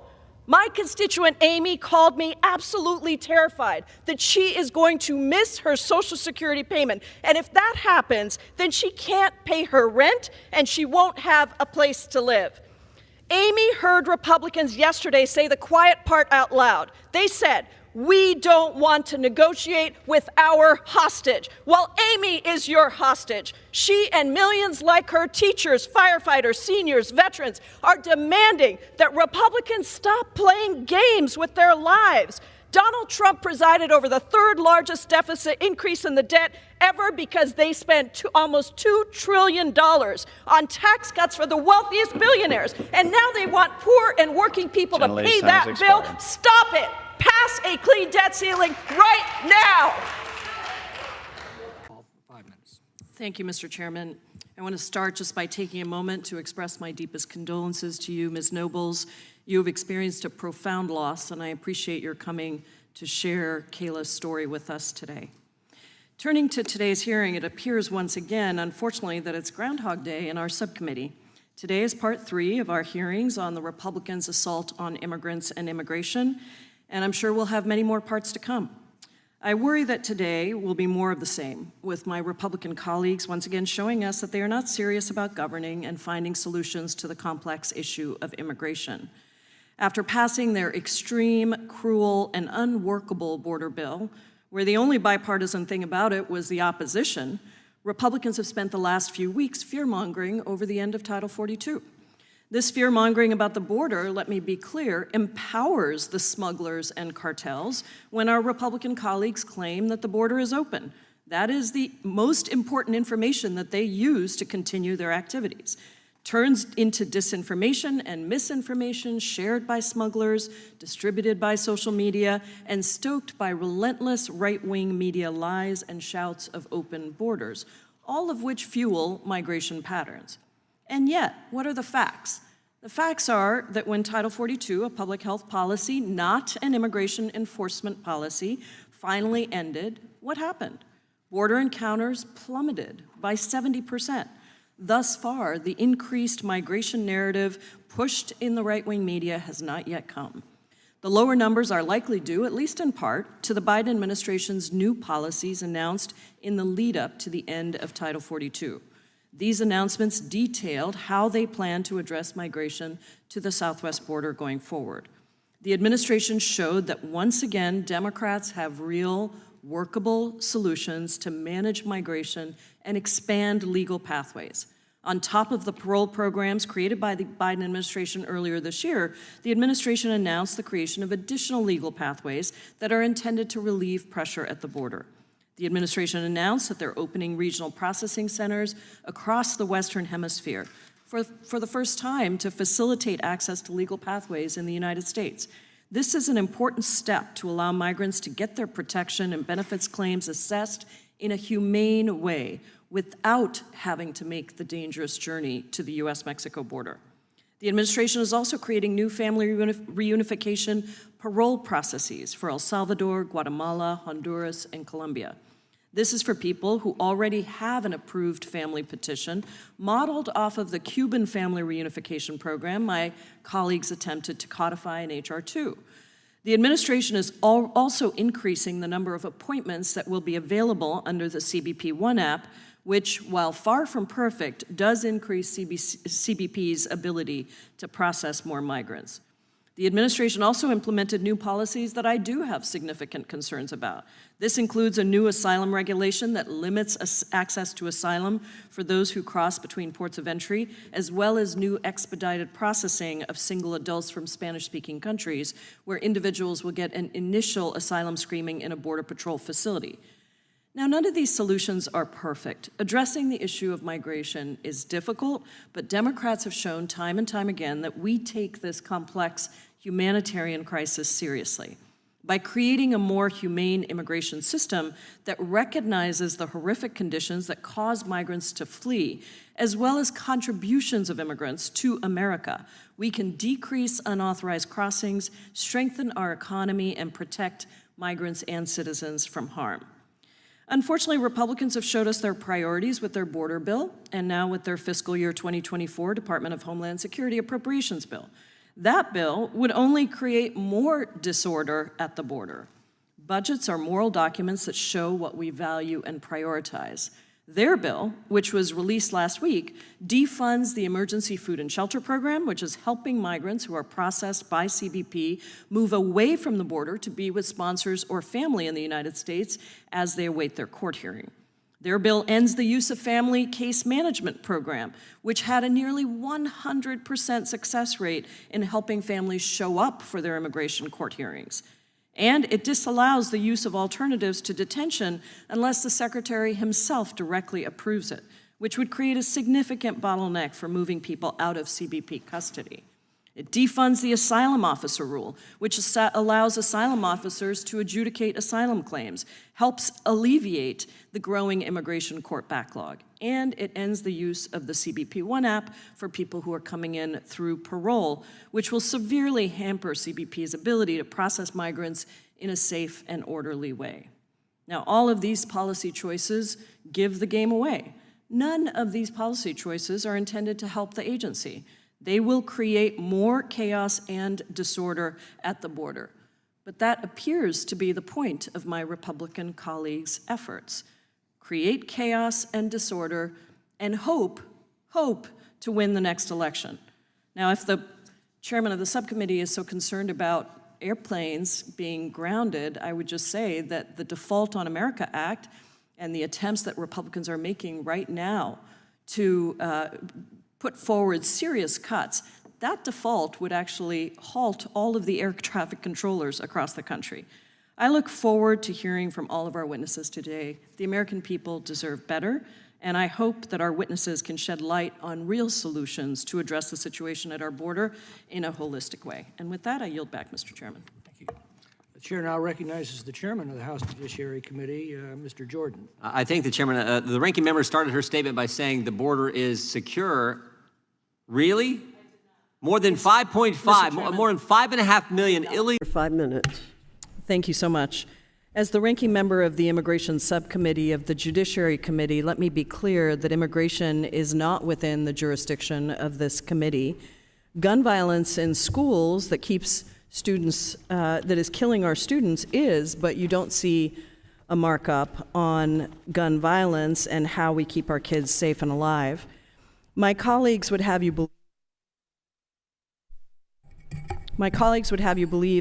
My constituent Amy called me absolutely terrified that she is going to miss her Social Security payment. And if that happens, then she can't pay her rent and she won't have a place to live. Amy heard Republicans yesterday say the quiet part out loud. They said, "We don't want to negotiate with our hostage." Well, Amy is your hostage. She and millions like her, teachers, firefighters, seniors, veterans, are demanding that Republicans stop playing games with their lives. Donald Trump presided over the 3rd largest deficit increase in the debt ever because they spent almost $2 trillion on tax cuts for the wealthiest billionaires. And now they want poor and working people to pay that bill. Stop it. Pass a clean debt ceiling right now. Thank you, Mr. Chairman. I want to start just by taking a moment to express my deepest condolences to you, Ms. Nobles. You have experienced a profound loss, and I appreciate your coming to share Kayla's story with us today. Turning to today's hearing, it appears once again, unfortunately, that it's Groundhog Day in our subcommittee. Today is part 3 of our hearings on the Republicans' assault on immigrants and immigration, and I'm sure we'll have many more parts to come. I worry that today will be more of the same, with my Republican colleagues once again showing us that they are not serious about governing and finding solutions to the complex issue of immigration. After passing their extreme, cruel, and unworkable border bill, where the only bipartisan thing about it was the opposition, Republicans have spent the last few weeks fear-mongering over the end of Title 42. This fear-mongering about the border, let me be clear, empowers the smugglers and cartels when our Republican colleagues claim that the border is open. That is the most important information that they use to continue their activities. Turns into disinformation and misinformation shared by smugglers, distributed by social media, and stoked by relentless right-wing media lies and shouts of open borders, all of which fuel migration patterns. And yet, what are the facts? The facts are that when Title 42, a public health policy, not an immigration enforcement policy, finally ended, what happened? Border encounters plummeted by 70%. Thus far, the increased migration narrative pushed in the right-wing media has not yet come. The lower numbers are likely due, at least in part, to the Biden administration's new policies announced in the lead-up to the end of Title 42. These announcements detailed how they plan to address migration to the southwest border going forward. The administration showed that once again, Democrats have real, workable solutions to manage migration and expand legal pathways. On top of the parole programs created by the Biden administration earlier this year, the administration announced the creation of additional legal pathways that are intended to relieve pressure at the border. The administration announced that they're opening regional processing centers across the Western Hemisphere for the first time to facilitate access to legal pathways in the United States. This is an important step to allow migrants to get their protection and benefits claims assessed in a humane way without having to make the dangerous journey to the U.S.-Mexico border. The administration is also creating new family reunification parole processes for El Salvador, Guatemala, Honduras, and Colombia. This is for people who already have an approved family petition modeled off of the Cuban family reunification program my colleagues attempted to codify in H.R. 2. The administration is also increasing the number of appointments that will be available under the CBP One app, which, while far from perfect, does increase CBP's ability to process more migrants. The administration also implemented new policies that I do have significant concerns about. This includes a new asylum regulation that limits access to asylum for those who cross between ports of entry, as well as new expedited processing of single adults from Spanish-speaking countries, where individuals will get an initial asylum screening in a Border Patrol facility. Now, none of these solutions are perfect. Addressing the issue of migration is difficult, but Democrats have shown time and time again that we take this complex humanitarian crisis seriously. By creating a more humane immigration system that recognizes the horrific conditions that cause migrants to flee, as well as contributions of immigrants to America, we can decrease unauthorized crossings, strengthen our economy, and protect migrants and citizens from harm. Unfortunately, Republicans have showed us their priorities with their border bill and now with their fiscal year 2024 Department of Homeland Security appropriations bill. That bill would only create more disorder at the border. Budgets are moral documents that show what we value and prioritize. Their bill, which was released last week, defunds the Emergency Food and Shelter Program, which is helping migrants who are processed by CBP move away from the border to be with sponsors or family in the United States as they await their court hearing. Their bill ends the use of Family Case Management Program, which had a nearly 100% success rate in helping families show up for their immigration court hearings. And it disallows the use of alternatives to detention unless the Secretary himself directly approves it, which would create a significant bottleneck for moving people out of CBP custody. It defunds the asylum officer rule, which allows asylum officers to adjudicate asylum claims, helps alleviate the growing immigration court backlog, and it ends the use of the CBP One app for people who are coming in through Parole, which will severely hamper CBP's ability to process migrants in a safe and orderly way. Now, all of these policy choices give the game away. None of these policy choices are intended to help the agency. They will create more chaos and disorder at the border. But that appears to be the point of my Republican colleagues' efforts. Create chaos and disorder and hope to win the next election. Now, if the chairman of the subcommittee is so concerned about airplanes being grounded, I would just say that the Default on America Act and the attempts that Republicans are making right now to put forward serious cuts, that default would actually halt all of the air traffic controllers across the country. I look forward to hearing from all of our witnesses today. The American people deserve better, and I hope that our witnesses can shed light on real solutions to address the situation at our border in a holistic way. And with that, I yield back, Mr. Chairman. Thank you. The chair now recognizes the chairman of the House Judiciary Committee, Mr. Jordan. I thank the chairman. The ranking member started her statement by saying the border is secure. Really? More than 5.5, more than 5.5 million illegal. 5 minutes. Thank you so much. As the ranking member of the Immigration Subcommittee of the Judiciary Committee, let me be clear that immigration is not within the jurisdiction of this committee. Gun violence in schools that keeps students, that is killing our students is, but you don't see a markup on gun violence and how we keep our kids safe and alive. My colleagues would have you believe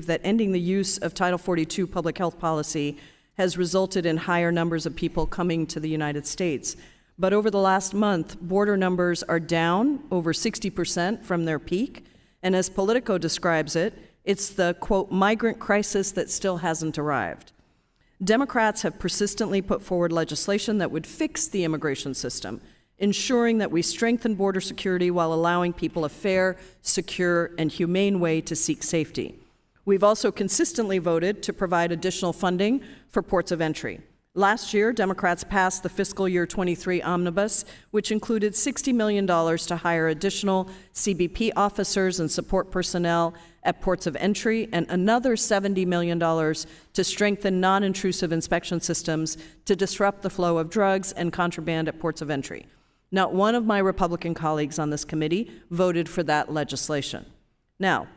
that ending the use of Title 42 public health policy has resulted in higher numbers of people coming to the United States. But over the last month, border numbers are down over 60% from their peak. And as Politico describes it, it's the, quote, migrant crisis that still hasn't arrived. Democrats have persistently put forward legislation that would fix the immigration system, ensuring that we strengthen border security while allowing people a fair, secure, and humane way to seek safety. We've also consistently voted to provide additional funding for ports of entry. Last year, Democrats passed the fiscal year 23 omnibus, which included $60 million to hire additional CBP officers and support personnel at ports of entry, and another $70 million to strengthen non-intrusive inspection systems to disrupt the flow of drugs and contraband at ports of entry. Not one of my Republican colleagues on this committee voted for that legislation. Now,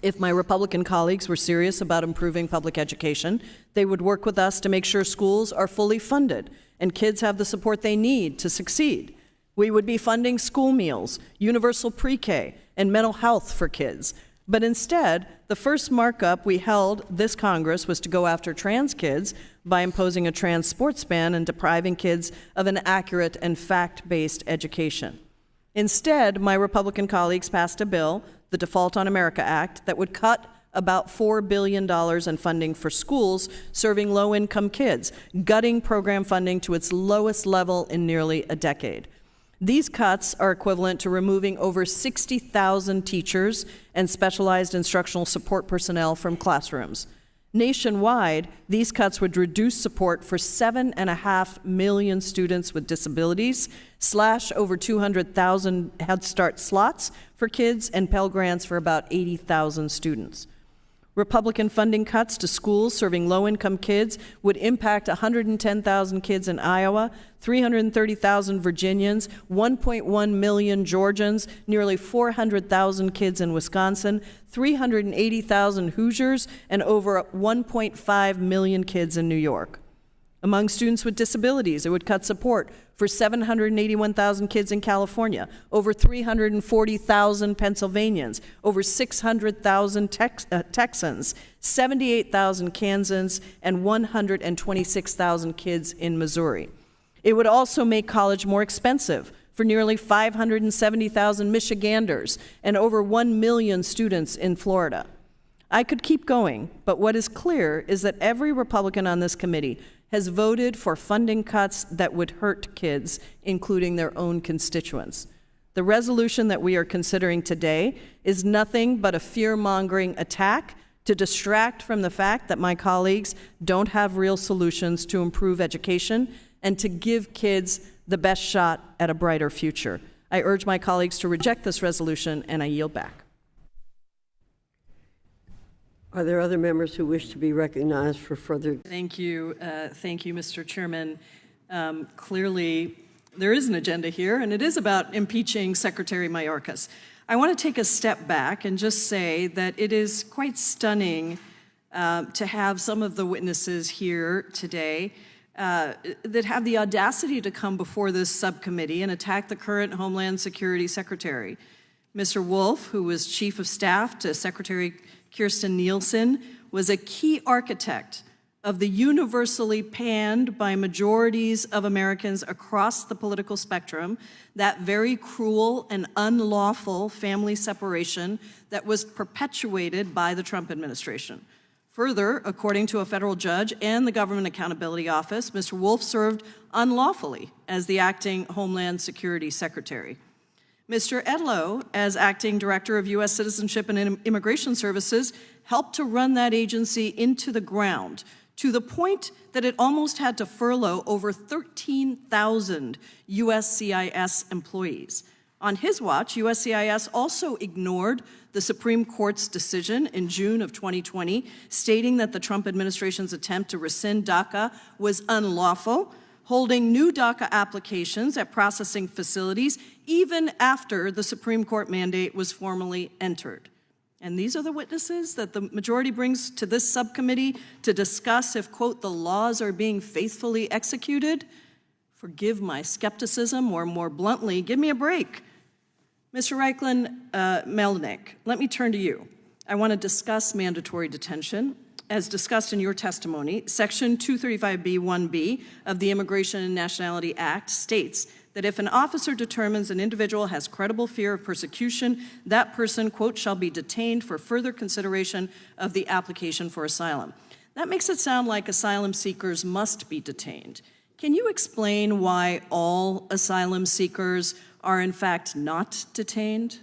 if my Republican colleagues were serious about improving public education, they would work with us to make sure schools are fully funded and kids have the support they need to succeed. We would be funding school meals, universal pre-K, and mental health for kids. But instead, the first markup we held this Congress was to go after trans kids by imposing a trans sports ban and depriving kids of an accurate and fact-based education. Instead, my Republican colleagues passed a bill, the Default on America Act, that would cut about $4 billion in funding for schools serving low-income kids, gutting program funding to its lowest level in nearly a decade. These cuts are equivalent to removing over 60,000 teachers and specialized instructional support personnel from classrooms. Nationwide, these cuts would reduce support for 7.5 million students with disabilities, slash over 200,000 Head Start slots for kids, and Pell Grants for about 80,000 students. Republican funding cuts to schools serving low-income kids would impact 110,000 kids in Iowa, 330,000 Virginians, 1.1 million Georgians, nearly 400,000 kids in Wisconsin, 380,000 Hoosiers, and over 1.5 million kids in New York. Among students with disabilities, it would cut support for 781,000 kids in California, over 340,000 Pennsylvanians, over 600,000 Texans, 78,000 Kansans, and 126,000 kids in Missouri. It would also make college more expensive for nearly 570,000 Michiganders and over 1 million students in Florida. I could keep going, but what is clear is that every Republican on this committee has voted for funding cuts that would hurt kids, including their own constituents. The resolution that we are considering today is nothing but a fear-mongering attack to distract from the fact that my colleagues don't have real solutions to improve education and to give kids the best shot at a brighter future. I urge my colleagues to reject this resolution, and I yield back. Are there other members who wish to be recognized for further? Thank you, Mr. Chairman. Clearly, there is an agenda here, and it is about impeaching Secretary Mayorkas. I want to take a step back and just say that it is quite stunning to have some of the witnesses here today that have the audacity to come before this subcommittee and attack the current Homeland Security Secretary. Mr. Wolf, who was Chief of Staff to Secretary Kirstjen Nielsen, was a key architect of the universally panned by majorities of Americans across the political spectrum, that very cruel and unlawful family separation that was perpetuated by the Trump administration. Further, according to a federal judge and the Government Accountability Office, Mr. Wolf served unlawfully as the acting Homeland Security Secretary. Mr. Edlow, as acting Director of U.S. Citizenship and Immigration Services, helped to run that agency into the ground to the point that it almost had to furlough over 13,000 USCIS employees. On his watch, USCIS also ignored the Supreme Court's decision in June of 2020, stating that the Trump administration's attempt to rescind DACA was unlawful, holding new DACA applications at processing facilities even after the Supreme Court mandate was formally entered. And these are the witnesses that the majority brings to this subcommittee to discuss if, quote, the laws are being faithfully executed. Forgive my skepticism, or more bluntly, give me a break. Mr. Reichlin-Melnick, let me turn to you. I want to discuss mandatory detention. As discussed in your testimony, Section 235B1B of the Immigration and Nationality Act states that if an officer determines an individual has credible fear of persecution, that person, quote, shall be detained for further consideration of the application for asylum. That makes it sound like asylum seekers must be detained. Can you explain why all asylum seekers are in fact not detained?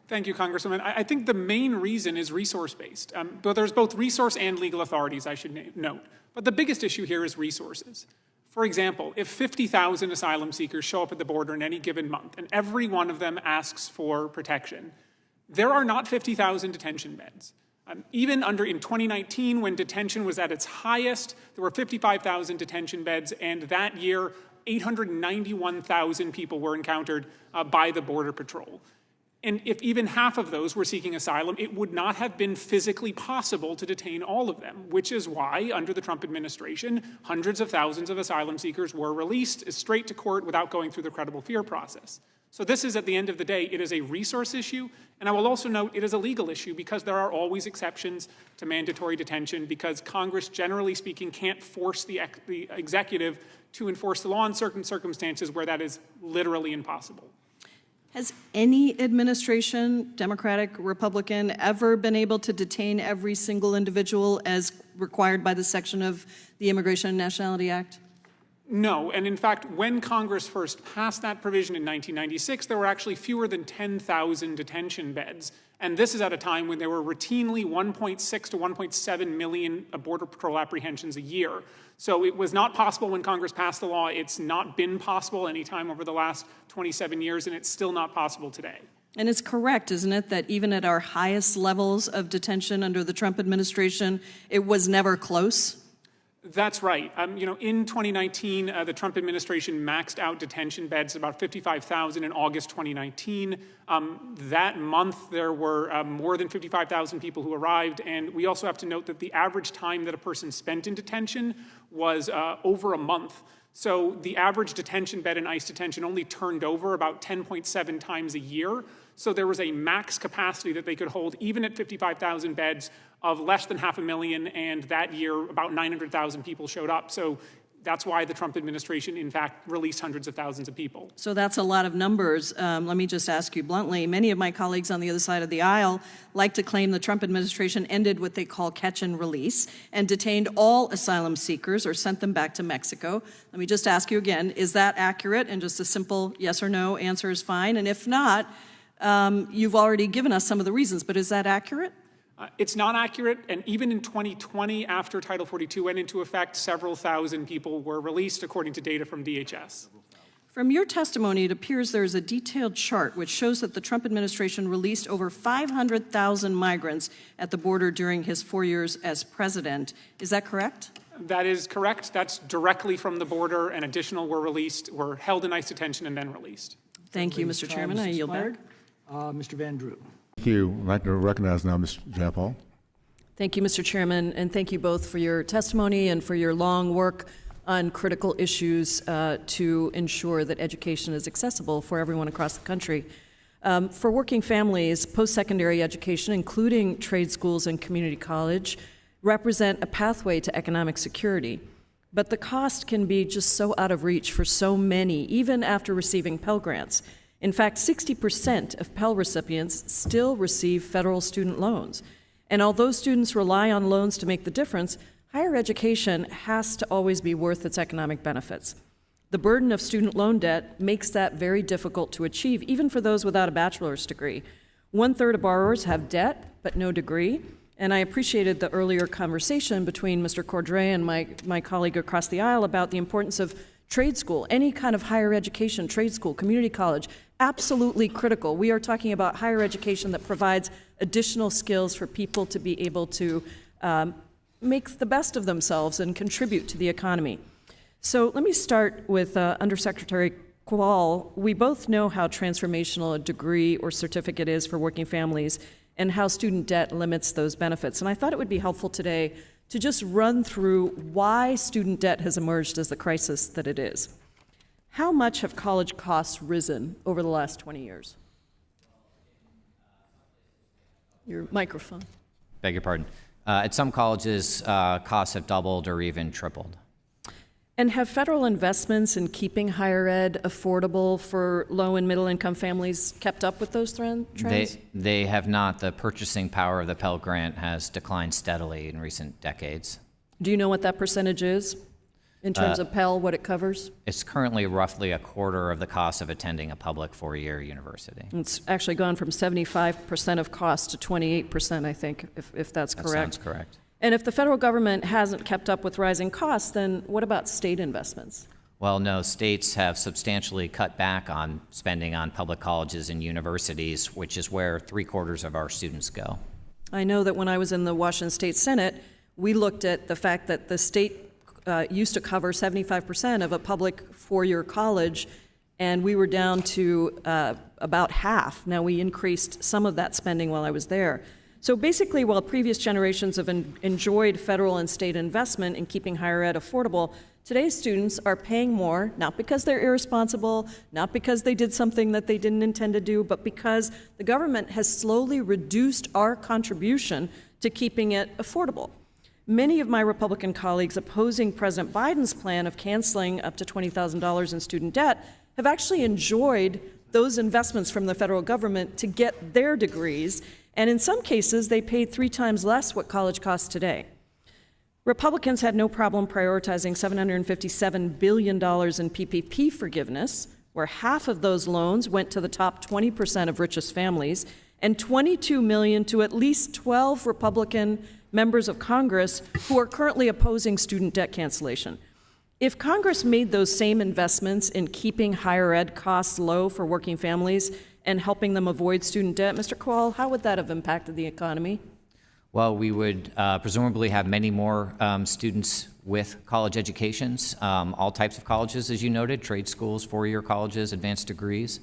Thank you, Congresswoman. I think the main reason is resource-based. But there's both resource and legal authorities, I should note. But the biggest issue here is resources. For example, if 50,000 asylum seekers show up at the border in any given month, and every one of them asks for protection, there are not 50,000 detention beds. Even in 2019, when detention was at its highest, there were 55,000 detention beds, and that year, 891,000 people were encountered by the Border Patrol. And if even half of those were seeking asylum, it would not have been physically possible to detain all of them, which is why, under the Trump administration, hundreds of thousands of asylum seekers were released straight to court without going through the credible fear process. So this is, at the end of the day, it is a resource issue, and I will also note it is a legal issue because there are always exceptions to mandatory detention because Congress, generally speaking, can't force the executive to enforce the law in certain circumstances where that is literally impossible. Has any administration, Democratic, Republican, ever been able to detain every single individual as required by the section of the Immigration and Nationality Act? No, and in fact, when Congress first passed that provision in 1996, there were actually fewer than 10,000 detention beds. And this is at a time when there were routinely 1.6 to 1.7 million Border Patrol apprehensions a year. So it was not possible when Congress passed the law. It's not been possible any time over the last 27 years, and it's still not possible today. And it's correct, isn't it, that even at our highest levels of detention under the Trump administration, it was never close? That's right. In 2019, the Trump administration maxed out detention beds, about 55,000 in August 2019. That month, there were more than 55,000 people who arrived. And we also have to note that the average time that a person spent in detention was over a month. So the average detention bed in ICE detention only turned over about 10.7 times a year. So there was a max capacity that they could hold, even at 55,000 beds, of less than 500,000, and that year about 900,000 people showed up. So that's why the Trump administration, in fact, released hundreds of thousands of people. So that's a lot of numbers. Let me just ask you bluntly, many of my colleagues on the other side of the aisle like to claim the Trump administration ended what they call catch and release and detained all asylum seekers or sent them back to Mexico. Let me just ask you again, is that accurate? And just a simple yes or no answer is fine. And if not, you've already given us some of the reasons, but is that accurate? It's not accurate, and even in 2020, after Title 42 went into effect, several thousand people were released, according to data from DHS. From your testimony, it appears there is a detailed chart which shows that the Trump administration released over 500,000 migrants at the border during his 4 years as president. Is that correct? That is correct. That's directly from the border, and additional were held in ICE detention and then released. Thank you, Mr. Chairman. I yield back. Mr. Van Drew. Thank you. I'd like to recognize now Ms. Jayapal. Thank you, Mr. Chairman, and thank you both for your testimony and for your long work on critical issues to ensure that education is accessible for everyone across the country. For working families, post-secondary education, including trade schools and community college, represent a pathway to economic security. But the cost can be just so out of reach for so many, even after receiving Pell Grants. In fact, 60% of Pell recipients still receive federal student loans. And although students rely on loans to make the difference, higher education has to always be worth its economic benefits. The burden of student loan debt makes that very difficult to achieve, even for those without a bachelor's degree. 1/3 of borrowers have debt, but no degree. And I appreciated the earlier conversation between Mr. Cordray and my colleague across the aisle about the importance of trade school, any kind of higher education, trade school, community college, absolutely critical. We are talking about higher education that provides additional skills for people to be able to make the best of themselves and contribute to the economy. So let me start with Undersecretary Qual. We both know how transformational a degree or certificate is for working families and how student debt limits those benefits. And I thought it would be helpful today to just run through why student debt has emerged as the crisis that it is. How much have college costs risen over the last 20 years? Your microphone. Beg your pardon. At some colleges, costs have doubled or even tripled. And have federal investments in keeping higher ed affordable for low and middle income families kept up with those trends? They have not. The purchasing power of the Pell Grant has declined steadily in recent decades. Do you know what that percentage is in terms of Pell, what it covers? It's currently roughly a quarter of the cost of attending a public four-year university. It's actually gone from 75% of cost to 28%, I think, if that's correct. That sounds correct. And if the federal government hasn't kept up with rising costs, then what about state investments? Well, no, states have substantially cut back on spending on public colleges and universities, which is where 3/4 of our students go. I know that when I was in the Washington State Senate, we looked at the fact that the state used to cover 75% of a public four-year college, and we were down to about half. Now, we increased some of that spending while I was there. So basically, while previous generations have enjoyed federal and state investment in keeping higher ed affordable, today's students are paying more, not because they're irresponsible, not because they did something that they didn't intend to do, but because the government has slowly reduced our contribution to keeping it affordable. Many of my Republican colleagues opposing President Biden's plan of canceling up to $20,000 in student debt have actually enjoyed those investments from the federal government to get their degrees, and in some cases, they paid 3 times less what college costs today. Republicans had no problem prioritizing $757 billion in PPP forgiveness, where half of those loans went to the top 20% of richest families, and $22 million to at least 12 Republican members of Congress who are currently opposing student debt cancellation. If Congress made those same investments in keeping higher ed costs low for working families and helping them avoid student debt, Mr. Kowal, how would that have impacted the economy? Well, we would presumably have many more students with college educations, all types of colleges, as you noted, trade schools, 4-year colleges, advanced degrees,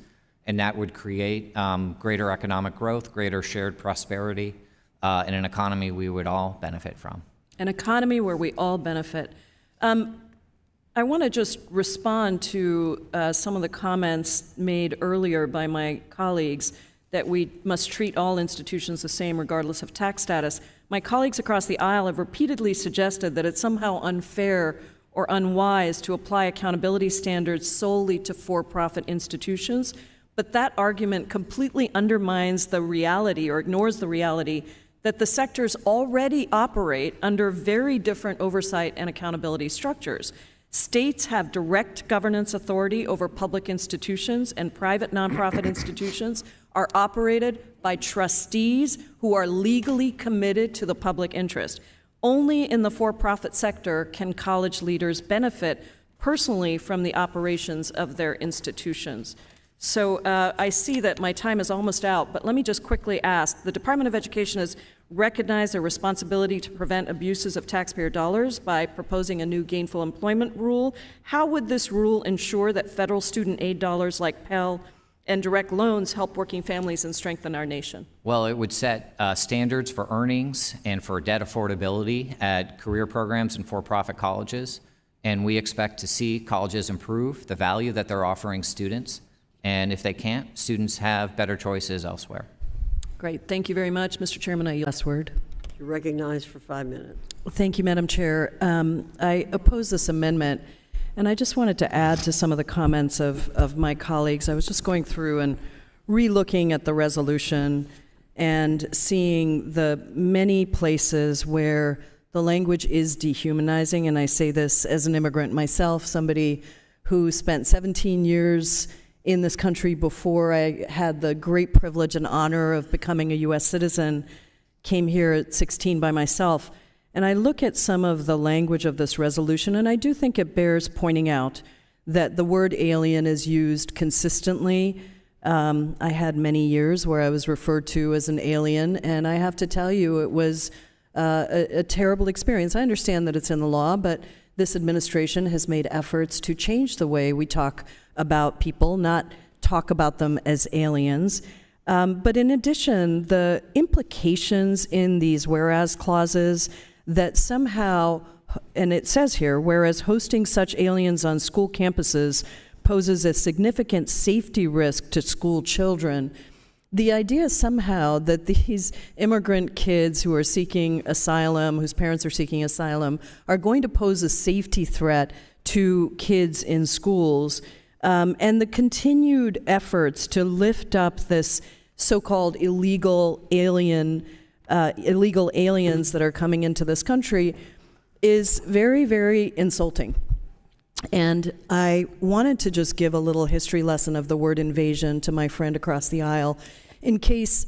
and that would create greater economic growth, greater shared prosperity, and an economy we would all benefit from. An economy where we all benefit. I want to just respond to some of the comments made earlier by my colleagues that we must treat all institutions the same regardless of tax status. My colleagues across the aisle have repeatedly suggested that it's somehow unfair or unwise to apply accountability standards solely to for-profit institutions, but that argument completely undermines the reality or ignores the reality that the sectors already operate under very different oversight and accountability structures. States have direct governance authority over public institutions, and private nonprofit institutions are operated by trustees who are legally committed to the public interest. Only in the for-profit sector can college leaders benefit personally from the operations of their institutions. So I see that my time is almost out, but let me just quickly ask. The Department of Education has recognized their responsibility to prevent abuses of taxpayer dollars by proposing a new gainful employment rule. How would this rule ensure that federal student aid dollars like Pell and direct loans help working families and strengthen our nation? Well, it would set standards for earnings and for debt affordability at career programs and for-profit colleges, and we expect to see colleges improve the value that they're offering students, and if they can't, students have better choices elsewhere. Great. Thank you very much. Mr. Chairman, I yield last word. You're recognized for 5 minutes. Thank you, Madam Chair. I oppose this amendment, and I just wanted to add to some of the comments of my colleagues. I was just going through and re-looking at the resolution and seeing the many places where the language is dehumanizing, and I say this as an immigrant myself, somebody who spent 17 years in this country before I had the great privilege and honor of becoming a U.S. citizen, came here at 16 by myself. And I look at some of the language of this resolution, and I do think it bears pointing out that the word alien is used consistently. I had many years where I was referred to as an alien, and I have to tell you, it was a terrible experience. I understand that it's in the law, but this administration has made efforts to change the way we talk about people, not talk about them as aliens. But in addition, the implications in these whereas clauses that somehow, and it says here, whereas hosting such aliens on school campuses poses a significant safety risk to school children, the idea somehow that these immigrant kids who are seeking asylum, whose parents are seeking asylum, are going to pose a safety threat to kids in schools, and the continued efforts to lift up this so-called illegal aliens that are coming into this country is very, very insulting. And I wanted to just give a little history lesson of the word invasion to my friend across the aisle, in case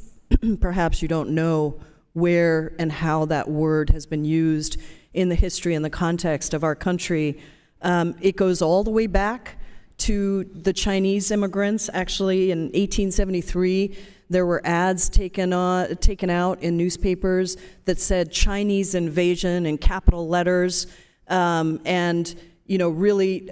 perhaps you don't know where and how that word has been used in the history and the context of our country. It goes all the way back to the Chinese immigrants. Actually, in 1873, there were ads taken out in newspapers that said Chinese invasion in capital letters, and really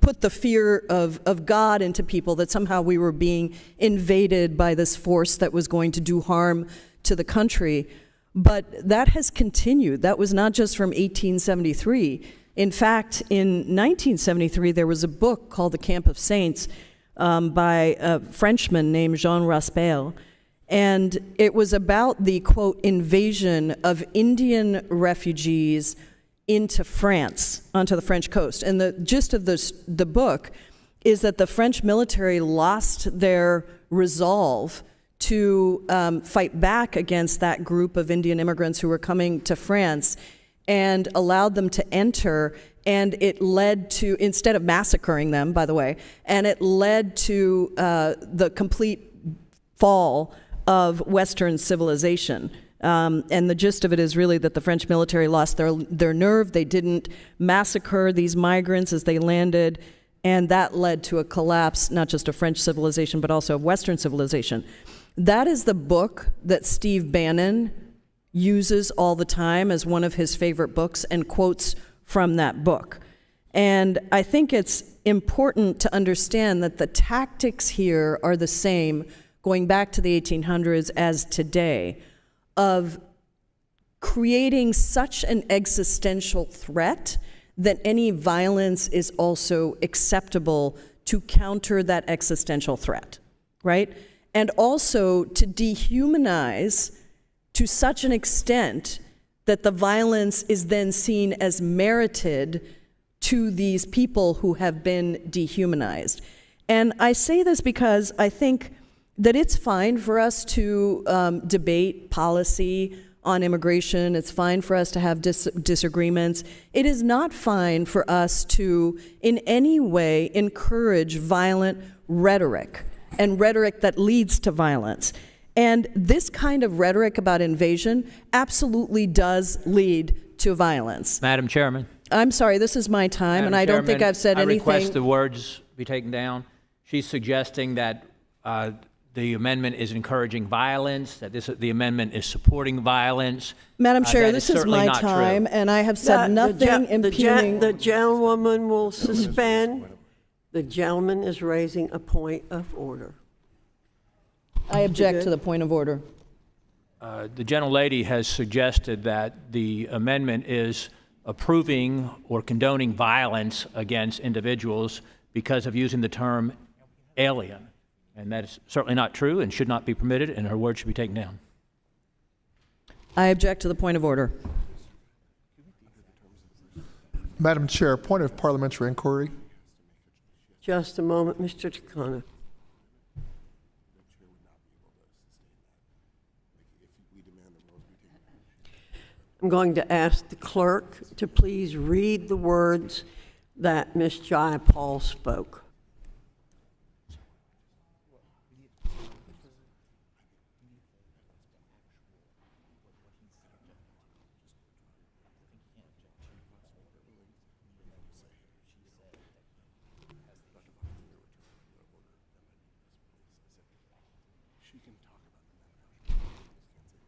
put the fear of God into people, that somehow we were being invaded by this force that was going to do harm to the country. But that has continued. That was not just from 1873. In fact, in 1973, there was a book called The Camp of Saints by a Frenchman named Jean Raspail. And it was about the, quote, invasion of Indian refugees into France, onto the French coast. And the gist of the book is that the French military lost their resolve to fight back against that group of Indian immigrants who were coming to France, and allowed them to enter. And it led to, instead of massacring them, by the way, and it led to the complete fall of Western civilization. And the gist of it is really that the French military lost their nerve. They didn't massacre these migrants as they landed, and that led to a collapse, not just of French civilization, but also of Western civilization. That is the book that Steve Bannon uses all the time as one of his favorite books, and quotes from that book. And I think it's important to understand that the tactics here are the same going back to the 1800s as today, of creating such an existential threat that any violence is also acceptable to counter that existential threat, right? And also to dehumanize to such an extent that the violence is then seen as merited to these people who have been dehumanized. And I say this because I think that it's fine for us to debate policy on immigration. It's fine for us to have disagreements. It is not fine for us to, in any way, encourage violent rhetoric, and rhetoric that leads to violence. And this kind of rhetoric about invasion absolutely does lead to violence. Madam Chairman. I'm sorry, this is my time, and I don't think I've said anything. I request the words be taken down. She's suggesting that the amendment is encouraging violence, that the amendment is supporting violence. Madam Chair, this is my time, and I have said nothing impugning. The gentlewoman will suspend. The gentleman is raising a point of order. I object to the point of order. The gentlelady has suggested that the amendment is approving or condoning violence against individuals because of using the term alien. And that is certainly not true and should not be permitted, and her words should be taken down. I object to the point of order. Madam Chair, point of parliamentary inquiry. Just a moment, Mr. Takano. I'm going to ask the clerk to please read the words that Ms. Jayapal spoke.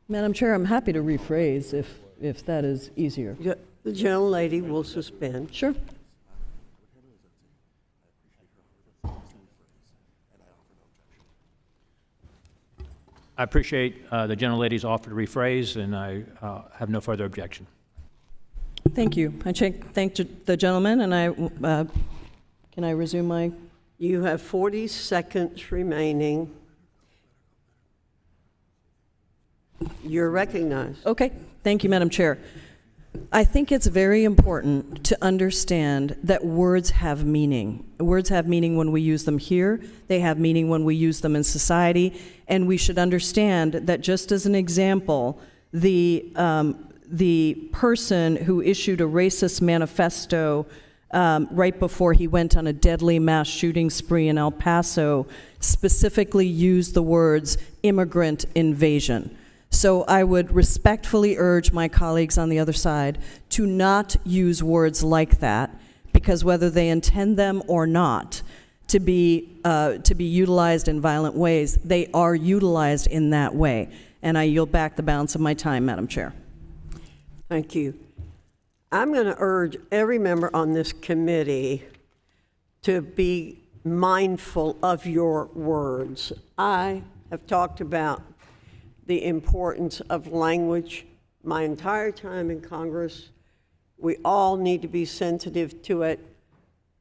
Madam Chair, I'm happy to rephrase if that is easier. The gentlelady will suspend. Sure. I appreciate the gentlelady's offer to rephrase, and I have no further objection. Thank you. I thank the gentleman, and can I resume my? You have 40 seconds remaining. You're recognized. Okay. Thank you, Madam Chair. I think it's very important to understand that words have meaning. Words have meaning when we use them here. They have meaning when we use them in society. And we should understand that, just as an example, the person who issued a racist manifesto right before he went on a deadly mass shooting spree in El Paso specifically used the words immigrant invasion. So I would respectfully urge my colleagues on the other side to not use words like that, because whether they intend them or not to be utilized in violent ways, they are utilized in that way. And I yield back the balance of my time, Madam Chair. Thank you. I'm going to urge every member on this committee to be mindful of your words. I have talked about the importance of language my entire time in Congress. We all need to be sensitive to it,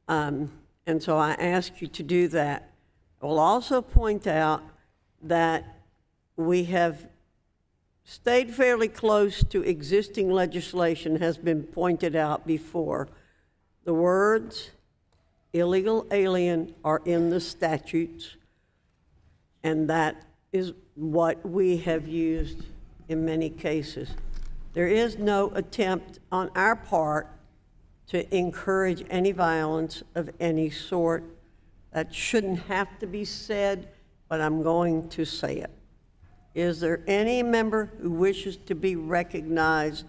and so I ask you to do that. I will also point out that we have stayed fairly close to existing legislation, has been pointed out before. The words illegal alien are in the statutes, and that is what we have used in many cases. There is no attempt on our part to encourage any violence of any sort. That shouldn't have to be said, but I'm going to say it. Is there any member who wishes to be recognized?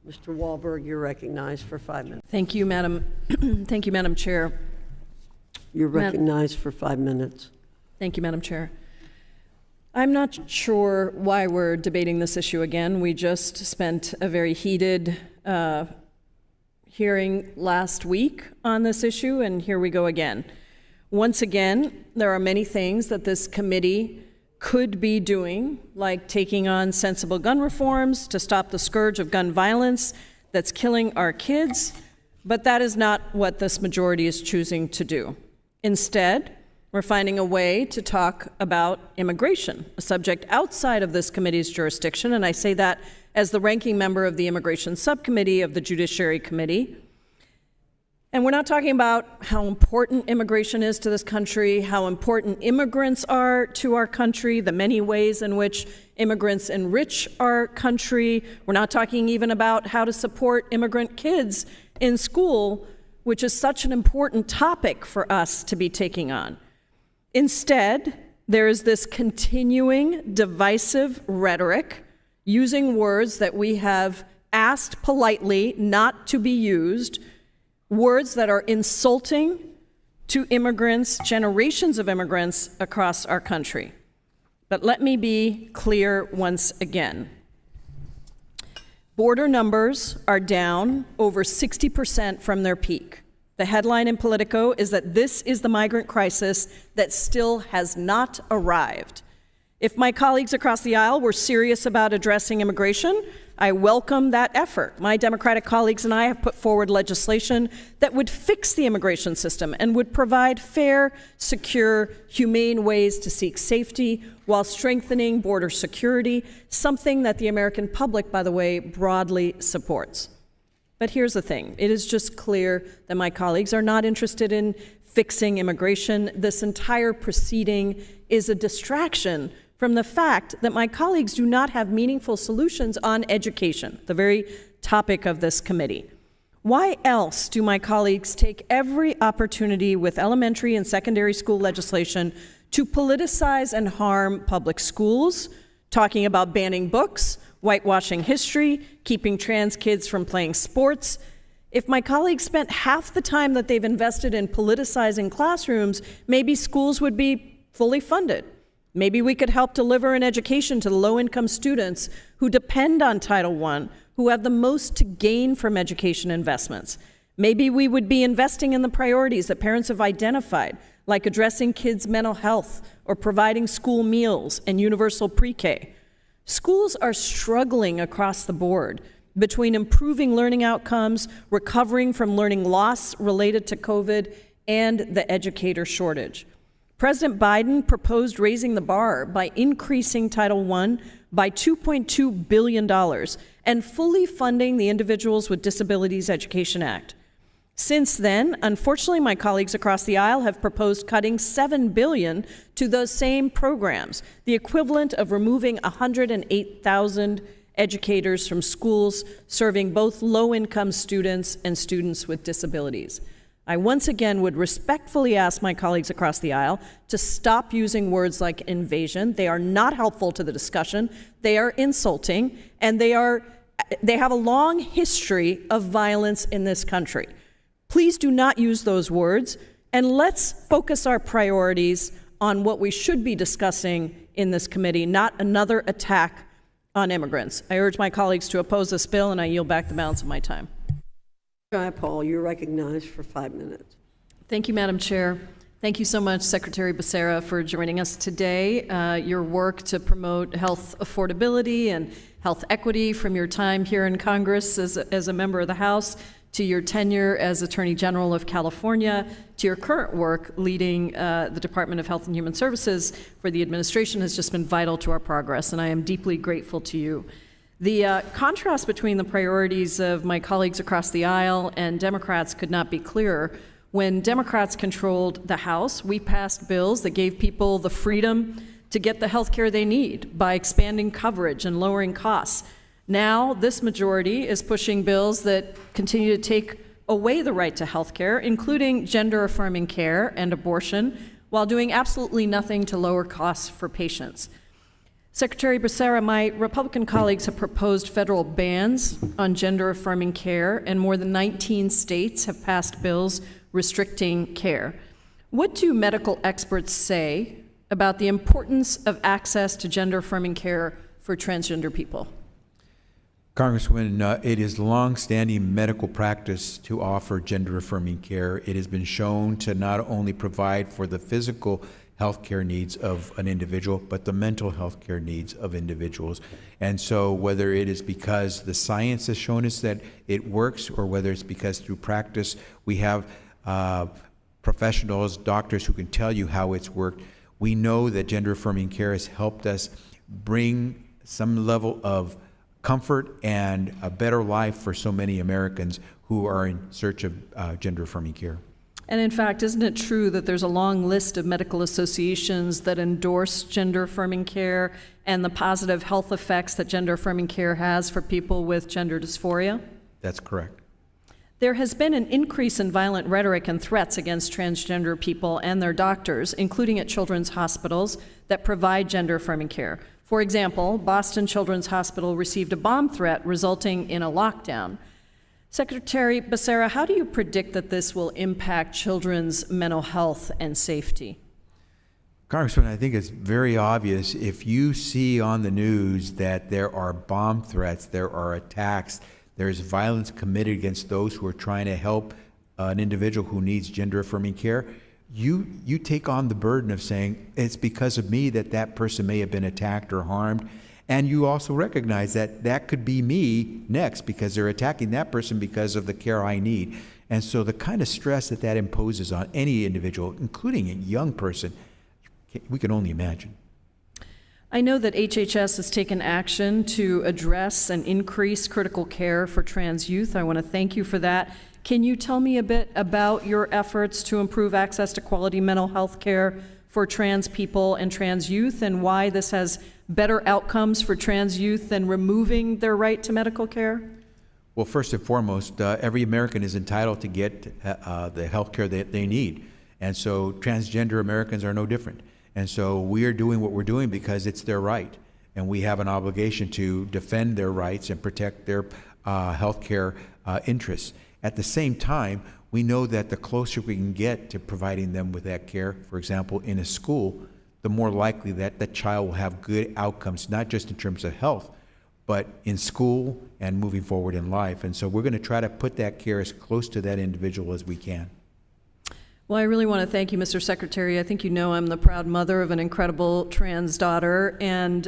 Mr. Wahlberg, you're recognized for 5 minutes. Thank you, Madam. Thank you, Madam Chair. You're recognized for 5 minutes. Thank you, Madam Chair. I'm not sure why we're debating this issue again. We just spent a very heated hearing last week on this issue, and here we go again. Once again, there are many things that this committee could be doing, like taking on sensible gun reforms to stop the scourge of gun violence that's killing our kids, but that is not what this majority is choosing to do. Instead, we're finding a way to talk about immigration, a subject outside of this committee's jurisdiction, and I say that as the ranking member of the Immigration Subcommittee of the Judiciary Committee. And we're not talking about how important immigration is to this country, how important immigrants are to our country, the many ways in which immigrants enrich our country. We're not talking even about how to support immigrant kids in school, which is such an important topic for us to be taking on. Instead, there is this continuing divisive rhetoric using words that we have asked politely not to be used, words that are insulting to immigrants, generations of immigrants across our country. But let me be clear once again. Border numbers are down over 60% from their peak. The headline in Politico is that this is the migrant crisis that still has not arrived. If my colleagues across the aisle were serious about addressing immigration, I welcome that effort. My Democratic colleagues and I have put forward legislation that would fix the immigration system and would provide fair, secure, humane ways to seek safety while strengthening border security, something that the American public, by the way, broadly supports. But here's the thing. It is just clear that my colleagues are not interested in fixing immigration. This entire proceeding is a distraction from the fact that my colleagues do not have meaningful solutions on education, the very topic of this committee. Why else do my colleagues take every opportunity with elementary and secondary school legislation to politicize and harm public schools, talking about banning books, whitewashing history, keeping trans kids from playing sports? If my colleagues spent half the time that they've invested in politicizing classrooms, maybe schools would be fully funded. Maybe we could help deliver an education to the low-income students who depend on Title I, who have the most to gain from education investments. Maybe we would be investing in the priorities that parents have identified, like addressing kids' mental health or providing school meals and universal pre-K. Schools are struggling across the board between improving learning outcomes, recovering from learning loss related to COVID, and the educator shortage. President Biden proposed raising the bar by increasing Title I by $2.2 billion and fully funding the Individuals with Disabilities Education Act. Since then, unfortunately, my colleagues across the aisle have proposed cutting $7 billion to those same programs, the equivalent of removing 108,000 educators from schools serving both low-income students and students with disabilities. I once again would respectfully ask my colleagues across the aisle to stop using words like invasion. They are not helpful to the discussion. They are insulting, and they have a long history of violence in this country. Please do not use those words, and let's focus our priorities on what we should be discussing in this committee, not another attack on immigrants. I urge my colleagues to oppose this bill, and I yield back the balance of my time. Jayapal, you're recognized for 5 minutes. Thank you, Madam Chair. Thank you so much, Secretary Becerra, for joining us today. Your work to promote health affordability and health equity, from your time here in Congress as a member of the House, to your tenure as Attorney General of California, to your current work leading the Department of Health and Human Services for the administration, has just been vital to our progress, and I am deeply grateful to you. The contrast between the priorities of my colleagues across the aisle and Democrats could not be clearer. When Democrats controlled the House, we passed bills that gave people the freedom to get the health care they need by expanding coverage and lowering costs. Now, this majority is pushing bills that continue to take away the right to health care, including gender-affirming care and abortion, while doing absolutely nothing to lower costs for patients. Secretary Becerra, my Republican colleagues have proposed federal bans on gender-affirming care, and more than 19 states have passed bills restricting care. What do medical experts say about the importance of access to gender-affirming care for transgender people? Congresswoman, it is long-standing medical practice to offer gender-affirming care. It has been shown to not only provide for the physical health care needs of an individual, but the mental health care needs of individuals. And so whether it is because the science has shown us that it works, or whether it's because through practice we have professionals, doctors who can tell you how it's worked, we know that gender-affirming care has helped us bring some level of comfort and a better life for so many Americans who are in search of gender-affirming care. And in fact, isn't it true that there's a long list of medical associations that endorse gender-affirming care and the positive health effects that gender-affirming care has for people with gender dysphoria? That's correct. There has been an increase in violent rhetoric and threats against transgender people and their doctors, including at children's hospitals that provide gender-affirming care. For example, Boston Children's Hospital received a bomb threat resulting in a lockdown. Secretary Becerra, how do you predict that this will impact children's mental health and safety? Congressman, I think it's very obvious. If you see on the news that there are bomb threats, there are attacks, there's violence committed against those who are trying to help an individual who needs gender-affirming care, you take on the burden of saying, it's because of me that that person may have been attacked or harmed. And you also recognize that that could be me next, because they're attacking that person because of the care I need. And so the kind of stress that that imposes on any individual, including a young person, we can only imagine. I know that HHS has taken action to address and increase critical care for trans youth. I want to thank you for that. Can you tell me a bit about your efforts to improve access to quality mental health care for trans people and trans youth, and why this has better outcomes for trans youth than removing their right to medical care? Well, first and foremost, every American is entitled to get the health care that they need. And so transgender Americans are no different. And so we are doing what we're doing because it's their right. And we have an obligation to defend their rights and protect their health care interests. At the same time, we know that the closer we can get to providing them with that care, for example, in a school, the more likely that the child will have good outcomes, not just in terms of health, but in school and moving forward in life. And so we're going to try to put that care as close to that individual as we can. Well, I really want to thank you, Mr. Secretary. I think you know I'm the proud mother of an incredible trans daughter, and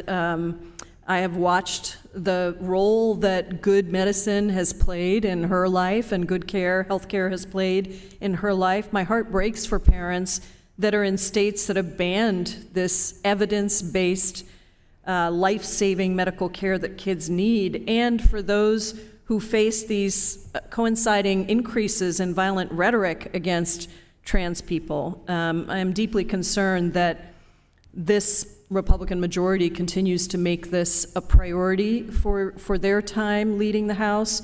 I have watched the role that good medicine has played in her life and good care, health care has played in her life. My heart breaks for parents that are in states that have banned this evidence-based, life-saving medical care that kids need, and for those who face these coinciding increases in violent rhetoric against trans people. I am deeply concerned that this Republican majority continues to make this a priority for their time leading the House,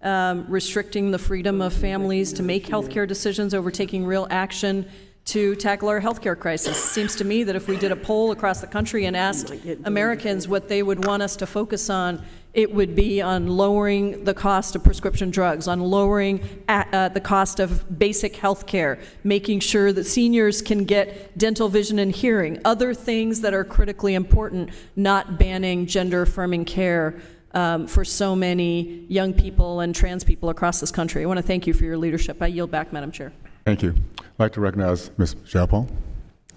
restricting the freedom of families to make healthcare decisions over taking real action to tackle our healthcare crisis. It seems to me that if we did a poll across the country and asked Americans what they would want us to focus on, It would be on lowering the cost of prescription drugs, on lowering the cost of basic health care, making sure that seniors can get dental, vision, and hearing, other things that are critically important, not banning gender-affirming care for so many young people and trans people across this country. I want to thank you for your leadership. I yield back, Madam Chair. Thank you. I'd like to recognize Ms. Jayapal.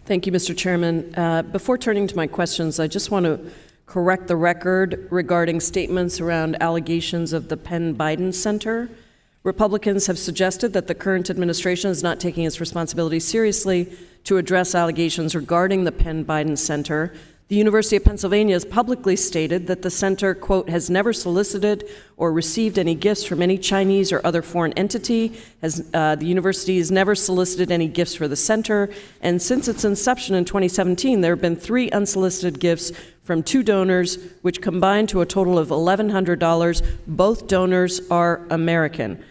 Thank you, Mr. Chairman. Before turning to my questions, I just want to correct the record regarding statements around allegations of the Penn-Biden Center. Republicans have suggested that the current administration is not taking its responsibility seriously to address allegations regarding the Penn-Biden Center. The University of Pennsylvania has publicly stated that the center, quote, has never solicited or received any gifts from any Chinese or other foreign entity. The university has never solicited any gifts for the center. And since its inception in 2017, there have been 3 unsolicited gifts from 2 donors, which combined to a total of $1,100. Both donors are American.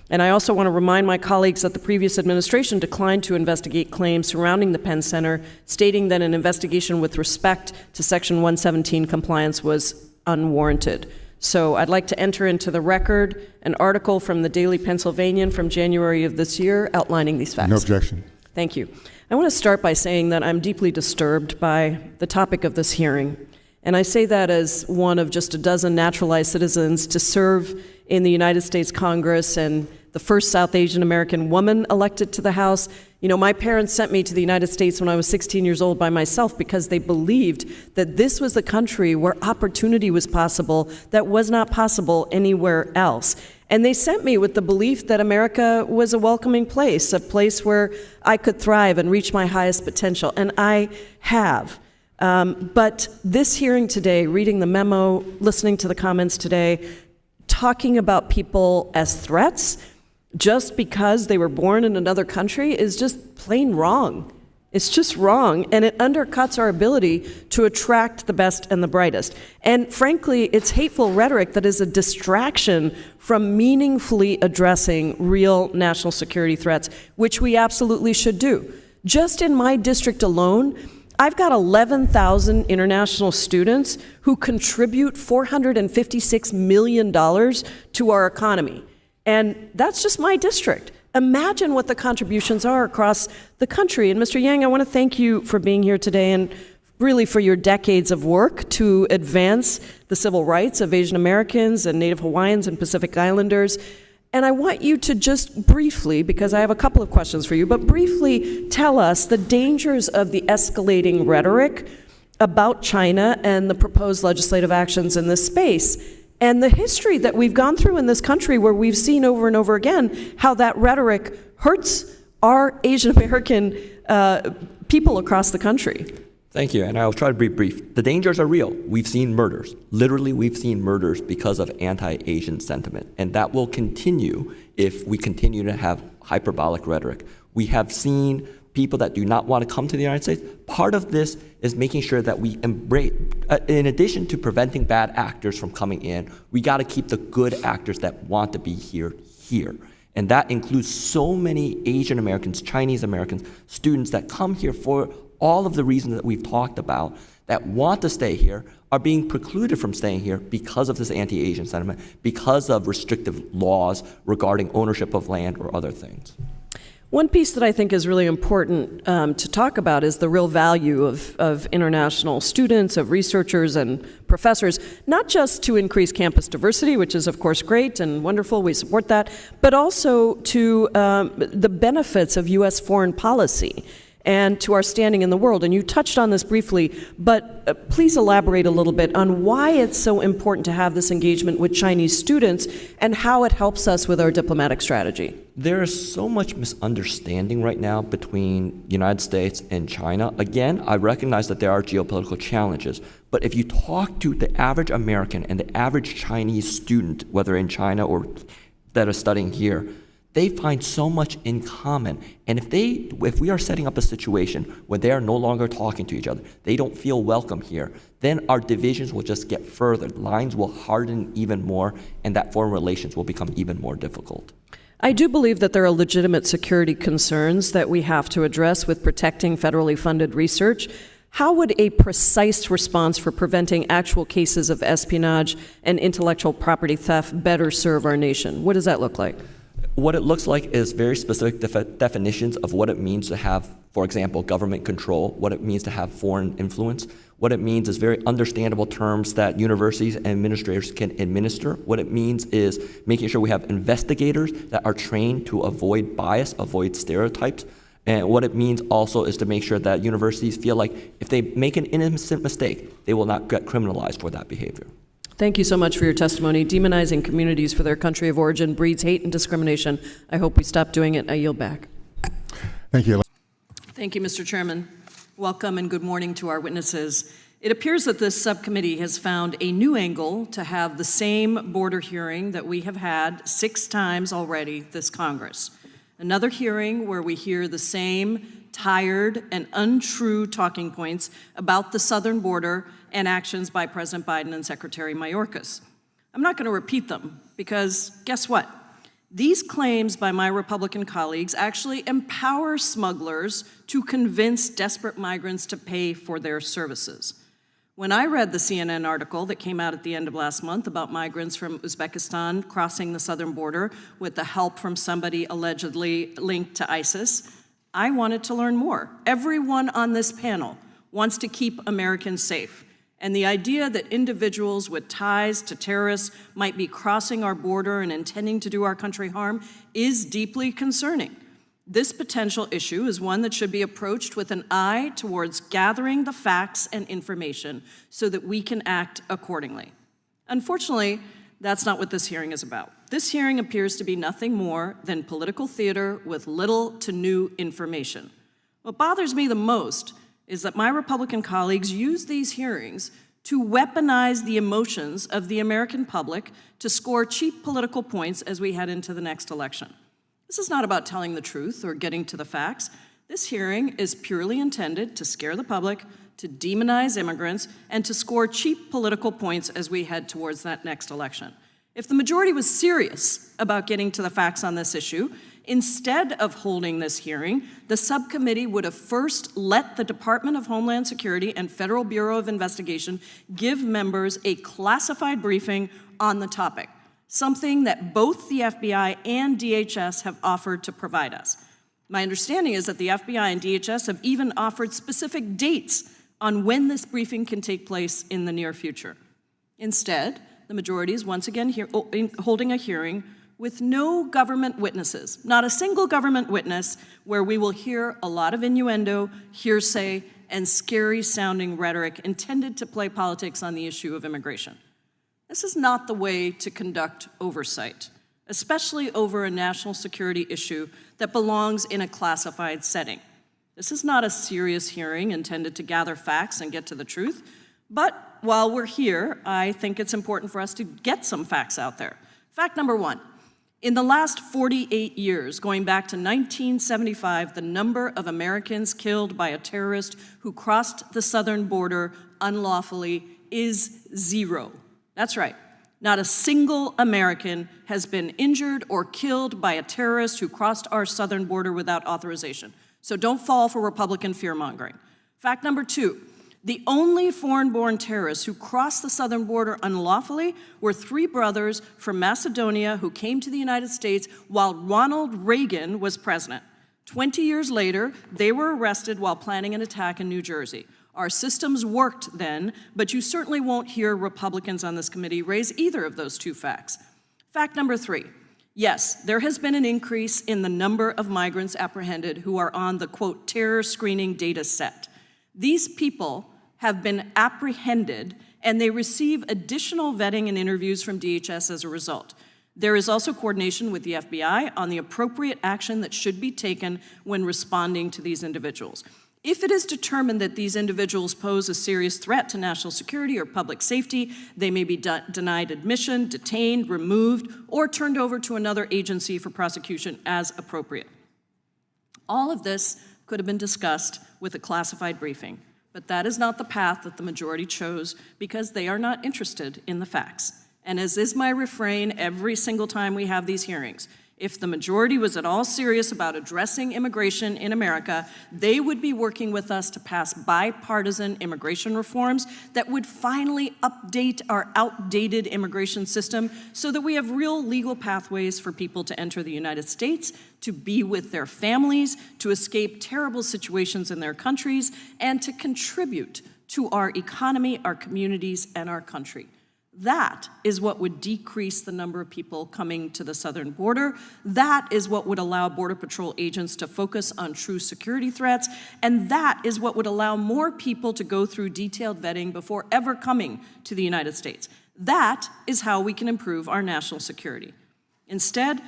And I also want to remind my colleagues that the previous administration declined to investigate claims surrounding the Penn Center, stating that an investigation with respect to Section 117 compliance was unwarranted. So I'd like to enter into the record an article from the Daily Pennsylvanian from January of this year outlining these facts. No objection. Thank you. I want to start by saying that I'm deeply disturbed by the topic of this hearing. And I say that as one of just a dozen naturalized citizens to serve in the United States Congress and the first South Asian American woman elected to the House. You know, my parents sent me to the United States when I was 16 years old by myself because they believed that this was the country where opportunity was possible that was not possible anywhere else. And they sent me with the belief that America was a welcoming place, a place where I could thrive and reach my highest potential. And I have. But this hearing today, reading the memo, listening to the comments today, talking about people as threats just because they were born in another country is just plain wrong. It's just wrong, and it undercuts our ability to attract the best and the brightest. And frankly, it's hateful rhetoric that is a distraction from meaningfully addressing real national security threats, which we absolutely should do. Just in my district alone, I've got 11,000 international students who contribute $456 million to our economy. And that's just my district. Imagine what the contributions are across the country. And Mr. Yang, I want to thank you for being here today and really for your decades of work to advance the civil rights of Asian Americans and Native Hawaiians and Pacific Islanders. And I want you to just briefly, because I have a couple of questions for you, but briefly tell us the dangers of the escalating rhetoric about China and the proposed legislative actions in this space, and the history that we've gone through in this country where we've seen over and over again how that rhetoric hurts our Asian American people across the country. Thank you, and I'll try to be brief. The dangers are real. We've seen murders. Literally, we've seen murders because of anti-Asian sentiment, and that will continue if we continue to have hyperbolic rhetoric. We have seen people that do not want to come to the United States. Part of this is making sure that we embrace, in addition to preventing bad actors from coming in, we got to keep the good actors that want to be here. And that includes so many Asian Americans, Chinese Americans, students that come here for all of the reasons that we've talked about, that want to stay here, are being precluded from staying here because of this anti-Asian sentiment, because of restrictive laws regarding ownership of land or other things. One piece that I think is really important to talk about is the real value of international students, of researchers and professors, not just to increase campus diversity, which is of course great and wonderful, we support that, but also to the benefits of U.S. foreign policy and to our standing in the world. And you touched on this briefly, but please elaborate a little bit on why it's so important to have this engagement with Chinese students and how it helps us with our diplomatic strategy. There is so much misunderstanding right now between the United States and China. Again, I recognize that there are geopolitical challenges, but if you talk to the average American and the average Chinese student, whether in China or that are studying here, they find so much in common. And if we are setting up a situation where they are no longer talking to each other, they don't feel welcome here, then our divisions will just get further. Lines will harden even more, and that foreign relations will become even more difficult. I do believe that there are legitimate security concerns that we have to address with protecting federally funded research. How would a precise response for preventing actual cases of espionage and intellectual property theft better serve our nation? What does that look like? What it looks like is very specific definitions of what it means to have, for example, government control, what it means to have foreign influence. What it means is very understandable terms that universities and administrators can administer. What it means is making sure we have investigators that are trained to avoid bias, avoid stereotypes. And what it means also is to make sure that universities feel like if they make an innocent mistake, they will not get criminalized for that behavior. Thank you so much for your testimony. Demonizing communities for their country of origin breeds hate and discrimination. I hope we stop doing it. I yield back. Thank you. Thank you, Mr. Chairman. Welcome and good morning to our witnesses. It appears that this subcommittee has found a new angle to have the same border hearing that we have had 6 times already this Congress. Another hearing where we hear the same tired and untrue talking points about the southern border and actions by President Biden and Secretary Mayorkas. I'm not going to repeat them because guess what? These claims by my Republican colleagues actually empower smugglers to convince desperate migrants to pay for their services. When I read the CNN article that came out at the end of last month about migrants from Uzbekistan crossing the southern border with the help from somebody allegedly linked to ISIS, I wanted to learn more. Everyone on this panel wants to keep Americans safe. And the idea that individuals with ties to terrorists might be crossing our border and intending to do our country harm is deeply concerning. This potential issue is one that should be approached with an eye towards gathering the facts and information so that we can act accordingly. Unfortunately, that's not what this hearing is about. This hearing appears to be nothing more than political theater with little to new information. What bothers me the most is that my Republican colleagues use these hearings to weaponize the emotions of the American public to score cheap political points as we head into the next election. This is not about telling the truth or getting to the facts. This hearing is purely intended to scare the public, to demonize immigrants, and to score cheap political points as we head towards that next election. If the majority was serious about getting to the facts on this issue, instead of holding this hearing, the subcommittee would have first let the Department of Homeland Security and Federal Bureau of Investigation give members a classified briefing on the topic, something that both the FBI and DHS have offered to provide us. My understanding is that the FBI and DHS have even offered specific dates on when this briefing can take place in the near future. Instead, the majority is once again holding a hearing with no government witnesses, not a single government witness, where we will hear a lot of innuendo, hearsay, and scary-sounding rhetoric intended to play politics on the issue of immigration. This is not the way to conduct oversight, especially over a national security issue that belongs in a classified setting. This is not a serious hearing intended to gather facts and get to the truth, but while we're here, I think it's important for us to get some facts out there. Fact number 1. In the last 48 years, going back to 1975, the number of Americans killed by a terrorist who crossed the southern border unlawfully is 0. That's right. Not a single American has been injured or killed by a terrorist who crossed our southern border without authorization. So don't fall for Republican fear-mongering. Fact number 2. The only foreign-born terrorists who crossed the southern border unlawfully were 3 brothers from Macedonia who came to the United States while Ronald Reagan was president. 20 years later, they were arrested while planning an attack in New Jersey. Our systems worked then, but you certainly won't hear Republicans on this committee raise either of those 2 facts. Fact number 3. Yes, there has been an increase in the number of migrants apprehended who are on the, quote, terror screening data set. These people have been apprehended, and they receive additional vetting and interviews from DHS as a result. There is also coordination with the FBI on the appropriate action that should be taken when responding to these individuals. If it is determined that these individuals pose a serious threat to national security or public safety, they may be denied admission, detained, removed, or turned over to another agency for prosecution as appropriate. All of this could have been discussed with a classified briefing. But that is not the path that the majority chose because they are not interested in the facts. And as is my refrain every single time we have these hearings, If the majority was at all serious about addressing immigration in America, they would be working with us to pass bipartisan immigration reforms that would finally update our outdated immigration system so that we have real legal pathways for people to enter the United States, to be with their families, to escape terrible situations in their countries, and to contribute to our economy, our communities, and our country. That is what would decrease the number of people coming to the southern border. That is what would allow Border Patrol agents to focus on true security threats. And that is what would allow more people to go through detailed vetting before ever coming to the United States. That is how we can improve our national security. Instead,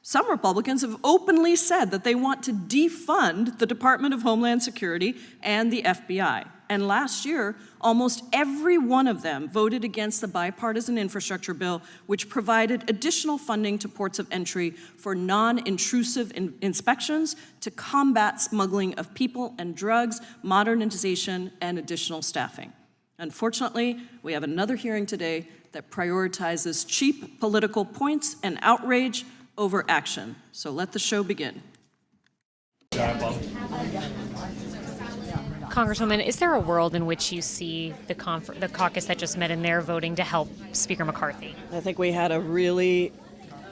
some Republicans have openly said that they want to defund the Department of Homeland Security and the FBI. And last year, almost every one of them voted against the bipartisan infrastructure bill, which provided additional funding to ports of entry for non-intrusive inspections to combat smuggling of people and drugs, modernization, and additional staffing. Unfortunately, we have another hearing today that prioritizes cheap political points and outrage over action. So let the show begin. Congresswoman, is there a world in which you see the caucus that just met in there voting to help Speaker McCarthy? I think we had a really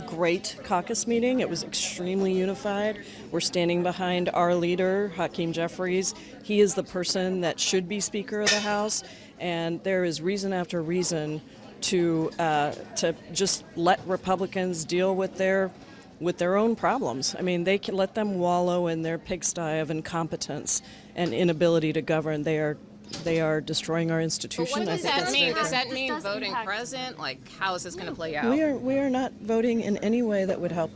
great caucus meeting. It was extremely unified. We're standing behind our leader, Hakeem Jeffries. He is the person that should be Speaker of the House, and there is reason after reason to just let Republicans deal with their own problems. I mean, they can let them wallow in their pigsty of incompetence and inability to govern. They are destroying our institution. But what does that mean? Does that mean voting present? Like, how is this going to play out? We are not voting in any way that would help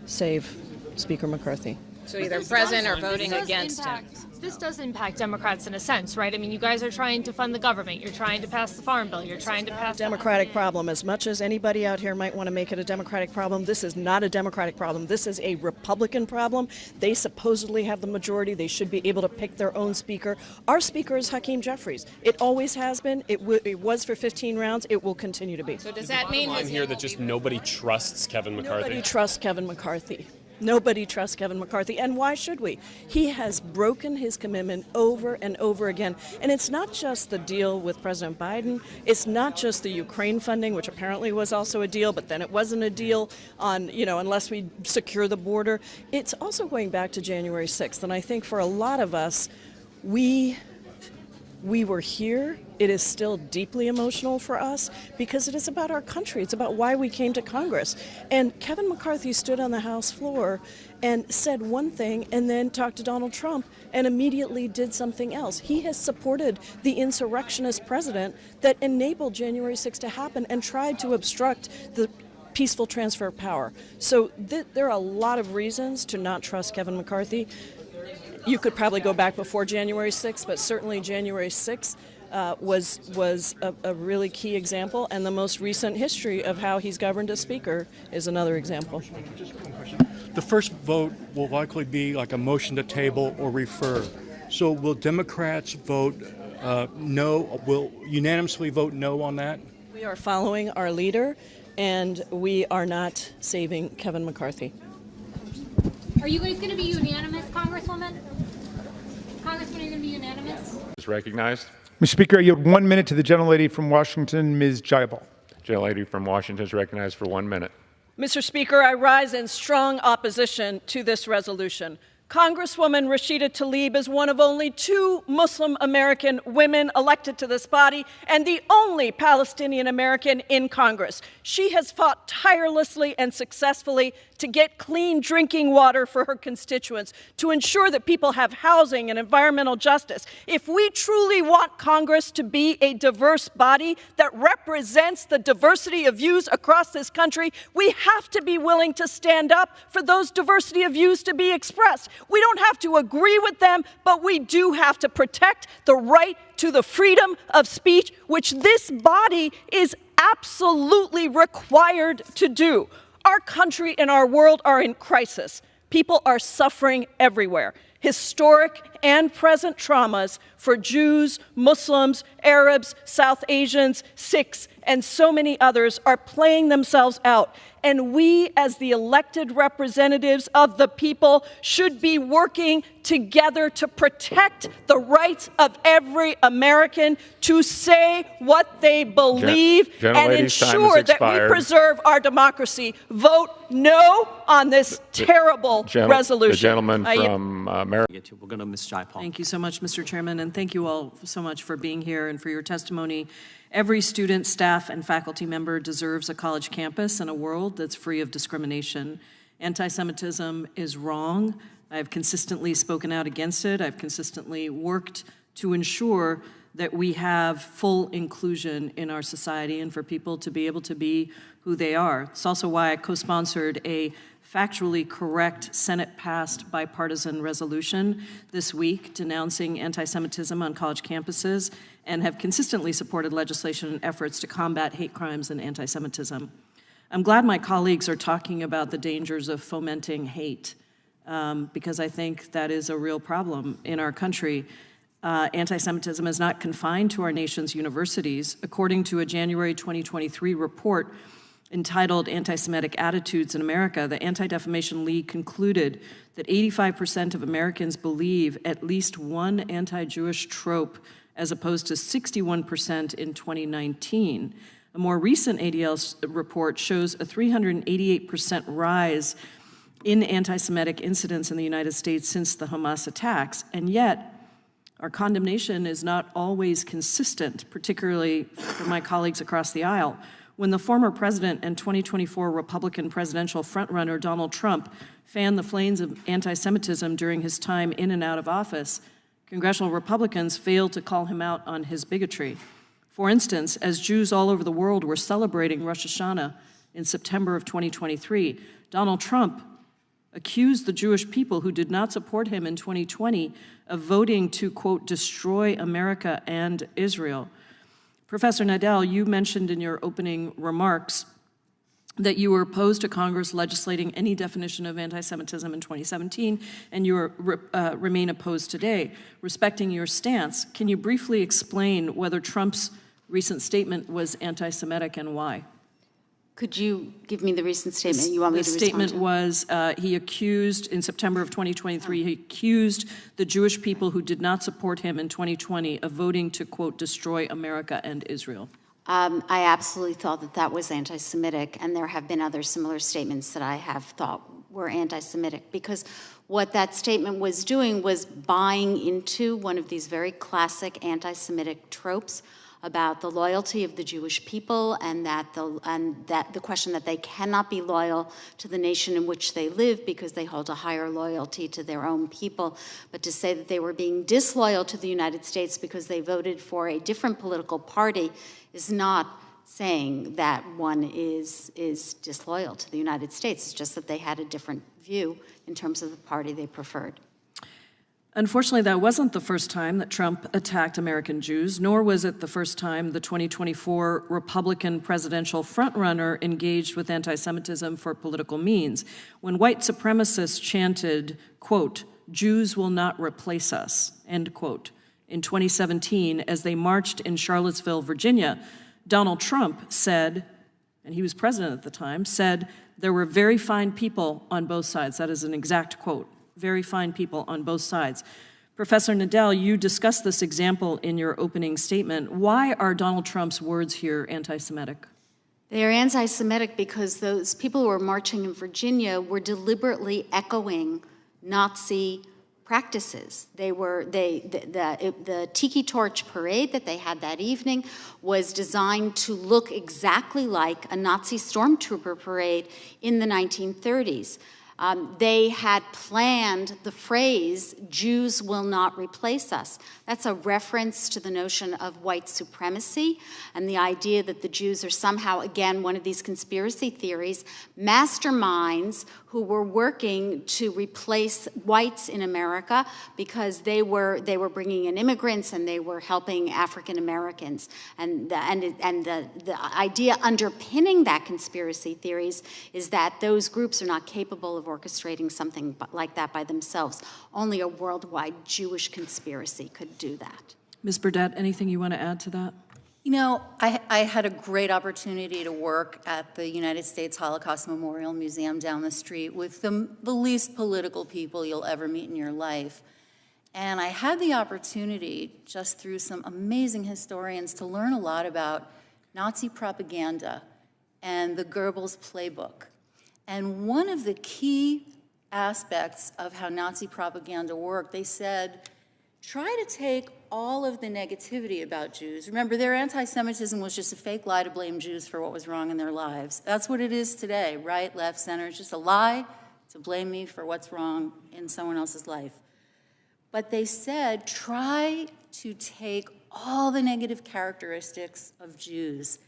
save Speaker McCarthy. So either present or voting against him. This does impact Democrats in a sense, right? I mean, you guys are trying to fund the government. You're trying to pass the Farm Bill. You're trying to pass... Democratic problem. As much as anybody out here might want to make it a Democratic problem, this is not a Democratic problem. This is a Republican problem. They supposedly have the majority. They should be able to pick their own speaker. Our speaker is Hakeem Jeffries. It always has been. It was for 15 rounds. It will continue to be. So does that mean... line here that just nobody trusts Kevin McCarthy? Nobody trusts Kevin McCarthy. Nobody trusts Kevin McCarthy, and why should we? He has broken his commitment over and over again, and it's not just the deal with President Biden, it's not just the Ukraine funding, which apparently was also a deal, but then it wasn't a deal on, unless we secure the border. It's also going back to January 6th, and I think for a lot of us, we were here. It is still deeply emotional for us because it is about our country. It's about why we came to Congress. And Kevin McCarthy stood on the House floor and said one thing and then talked to Donald Trump and immediately did something else. He has supported the insurrectionist president that enabled January 6th to happen and tried to obstruct the peaceful transfer of power. So there are a lot of reasons to not trust Kevin McCarthy. You could probably go back before January 6th, but certainly January 6th was a really key example, and the most recent history of how he's governed as Speaker is another example. Just one question. The first vote will likely be like a motion to table or refer. So will Democrats vote no, will unanimously vote no on that? We are following our leader, and we are not saving Kevin McCarthy. Are you guys going to be unanimous, Congresswoman? Congressman, are you going to be unanimous? Is recognized. Mr. Speaker, you have 1 minute to the gentlelady from Washington, Ms. Jayapal. Gentlelady from Washington is recognized for 1 minute. Mr. Speaker, I rise in strong opposition to this resolution. Congresswoman Rashida Tlaib is one of only 2 Muslim American women elected to this body and the only Palestinian American in Congress. She has fought tirelessly and successfully to get clean drinking water for her constituents, to ensure that people have housing and environmental justice. If we truly want Congress to be a diverse body that represents the diversity of views across this country, we have to be willing to stand up for those diversity of views to be expressed. We don't have to agree with them, but we do have to protect the right to the freedom of speech, which this body is absolutely required to do. Our country and our world are in crisis. People are suffering everywhere. Historic and present traumas for Jews, Muslims, Arabs, South Asians, Sikhs, and so many others are playing themselves out. and we, as the elected representatives of the people, should be working together to protect the rights of every American to say what they believe and ensure that we preserve our democracy. Vote no on this terrible resolution. The gentleman from Maryland. We'll go to Ms. Jayapal. Thank you so much, Mr. Chairman, and thank you all so much for being here and for your testimony. Every student, staff, and faculty member deserves a college campus and a world that's free of discrimination. Anti-Semitism is wrong. I've consistently spoken out against it. I've consistently worked to ensure that we have full inclusion in our society and for people to be able to be who they are. It's also why I co-sponsored a factually correct Senate-passed bipartisan resolution this week denouncing anti-Semitism on college campuses and have consistently supported legislation and efforts to combat hate crimes and anti-Semitism. I'm glad my colleagues are talking about the dangers of fomenting hate because I think that is a real problem in our country. Anti-Semitism is not confined to our nation's universities. According to a January 2023 report entitled Anti-Semitic Attitudes in America, the Anti-Defamation League concluded that 85% of Americans believe at least one anti-Jewish trope, as opposed to 61% in 2019. A more recent ADL report shows a 388% rise in anti-Semitic incidents in the United States since the Hamas attacks, and yet our condemnation is not always consistent, particularly for my colleagues across the aisle. When the former president and 2024 Republican presidential frontrunner Donald Trump fanned the flames of anti-Semitism during his time in and out of office, congressional Republicans failed to call him out on his bigotry. For instance, as Jews all over the world were celebrating Rosh Hashanah in September of 2023, Donald Trump accused the Jewish people who did not support him in 2020 of voting to, quote, destroy America and Israel. Professor Nadel, you mentioned in your opening remarks that you were opposed to Congress legislating any definition of anti-Semitism in 2017, and you remain opposed today. Respecting your stance, can you briefly explain whether Trump's recent statement was anti-Semitic and why? Could you give me the recent statement you want me to respond to? The statement was he accused, in September of 2023, he accused the Jewish people who did not support him in 2020 of voting to, quote, destroy America and Israel. I absolutely thought that that was anti-Semitic, and there have been other similar statements that I have thought were anti-Semitic, because what that statement was doing was buying into one of these very classic anti-Semitic tropes about the loyalty of the Jewish people and that the question that they cannot be loyal to the nation in which they live because they hold a higher loyalty to their own people, but to say that they were being disloyal to the United States because they voted for a different political party is not saying that one is disloyal to the United States. It's just that they had a different view in terms of the party they preferred. Unfortunately, that wasn't the first time that Trump attacked American Jews, nor was it the first time the 2024 Republican presidential frontrunner engaged with anti-Semitism for political means. When white supremacists chanted, quote, Jews will not replace us, end quote, in 2017 as they marched in Charlottesville, Virginia, Donald Trump said, and he was president at the time, said there were very fine people on both sides. That is an exact quote. Very fine people on both sides. Professor Nadel, you discussed this example in your opening statement. Why are Donald Trump's words here anti-Semitic? They are anti-Semitic because those people who were marching in Virginia were deliberately echoing Nazi practices. The Tiki Torch parade that they had that evening was designed to look exactly like a Nazi stormtrooper parade in the 1930s. They had planned the phrase, Jews will not replace us. That's a reference to the notion of white supremacy and the idea that the Jews are somehow, again, one of these conspiracy theories, masterminds who were working to replace whites in America because they were bringing in immigrants and they were helping African Americans. And the idea underpinning that conspiracy theories is that those groups are not capable of orchestrating something like that by themselves. Only a worldwide Jewish conspiracy could do that. Ms. Burdett, anything you want to add to that? You know, I had a great opportunity to work at the United States Holocaust Memorial Museum down the street with the least political people you'll ever meet in your life. And I had the opportunity, just through some amazing historians, to learn a lot about Nazi propaganda and the Goebbels playbook. And one of the key aspects of how Nazi propaganda worked, they said, try to take all of the negativity about Jews. Remember, their anti-Semitism was just a fake lie to blame Jews for what was wrong in their lives. That's what it is today, right, left, center. It's just a lie to blame me for what's wrong in someone else's life. But they said, try to take all the negative characteristics of Jews.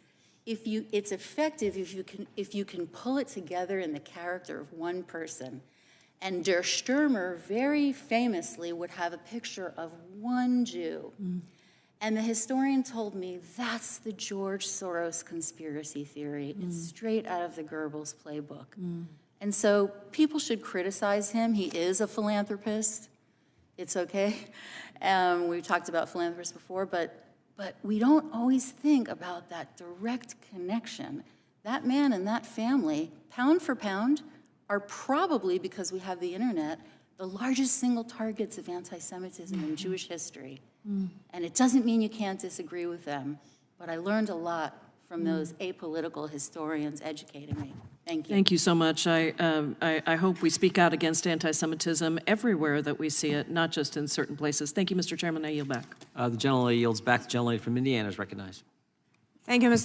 It's effective if you can pull it together in the character of one person. And Der Stürmer very famously would have a picture of one Jew. And the historian told me, that's the George Soros conspiracy theory. It's straight out of the Goebbels playbook. And so people should criticize him. He is a philanthropist. It's okay. We've talked about philanthropists before, but we don't always think about that direct connection. That man and that family, pound for pound, are probably, because we have the internet, the largest single targets of anti-Semitism in Jewish history. And it doesn't mean you can't disagree with them, but I learned a lot from those apolitical historians educating me. Thank you. Thank you so much. I hope we speak out against anti-Semitism everywhere that we see it, not just in certain places. Thank you, Mr. Chairman. I yield back. The gentlelady yields back. The gentlelady from Indiana is recognized. Thank you, Mr.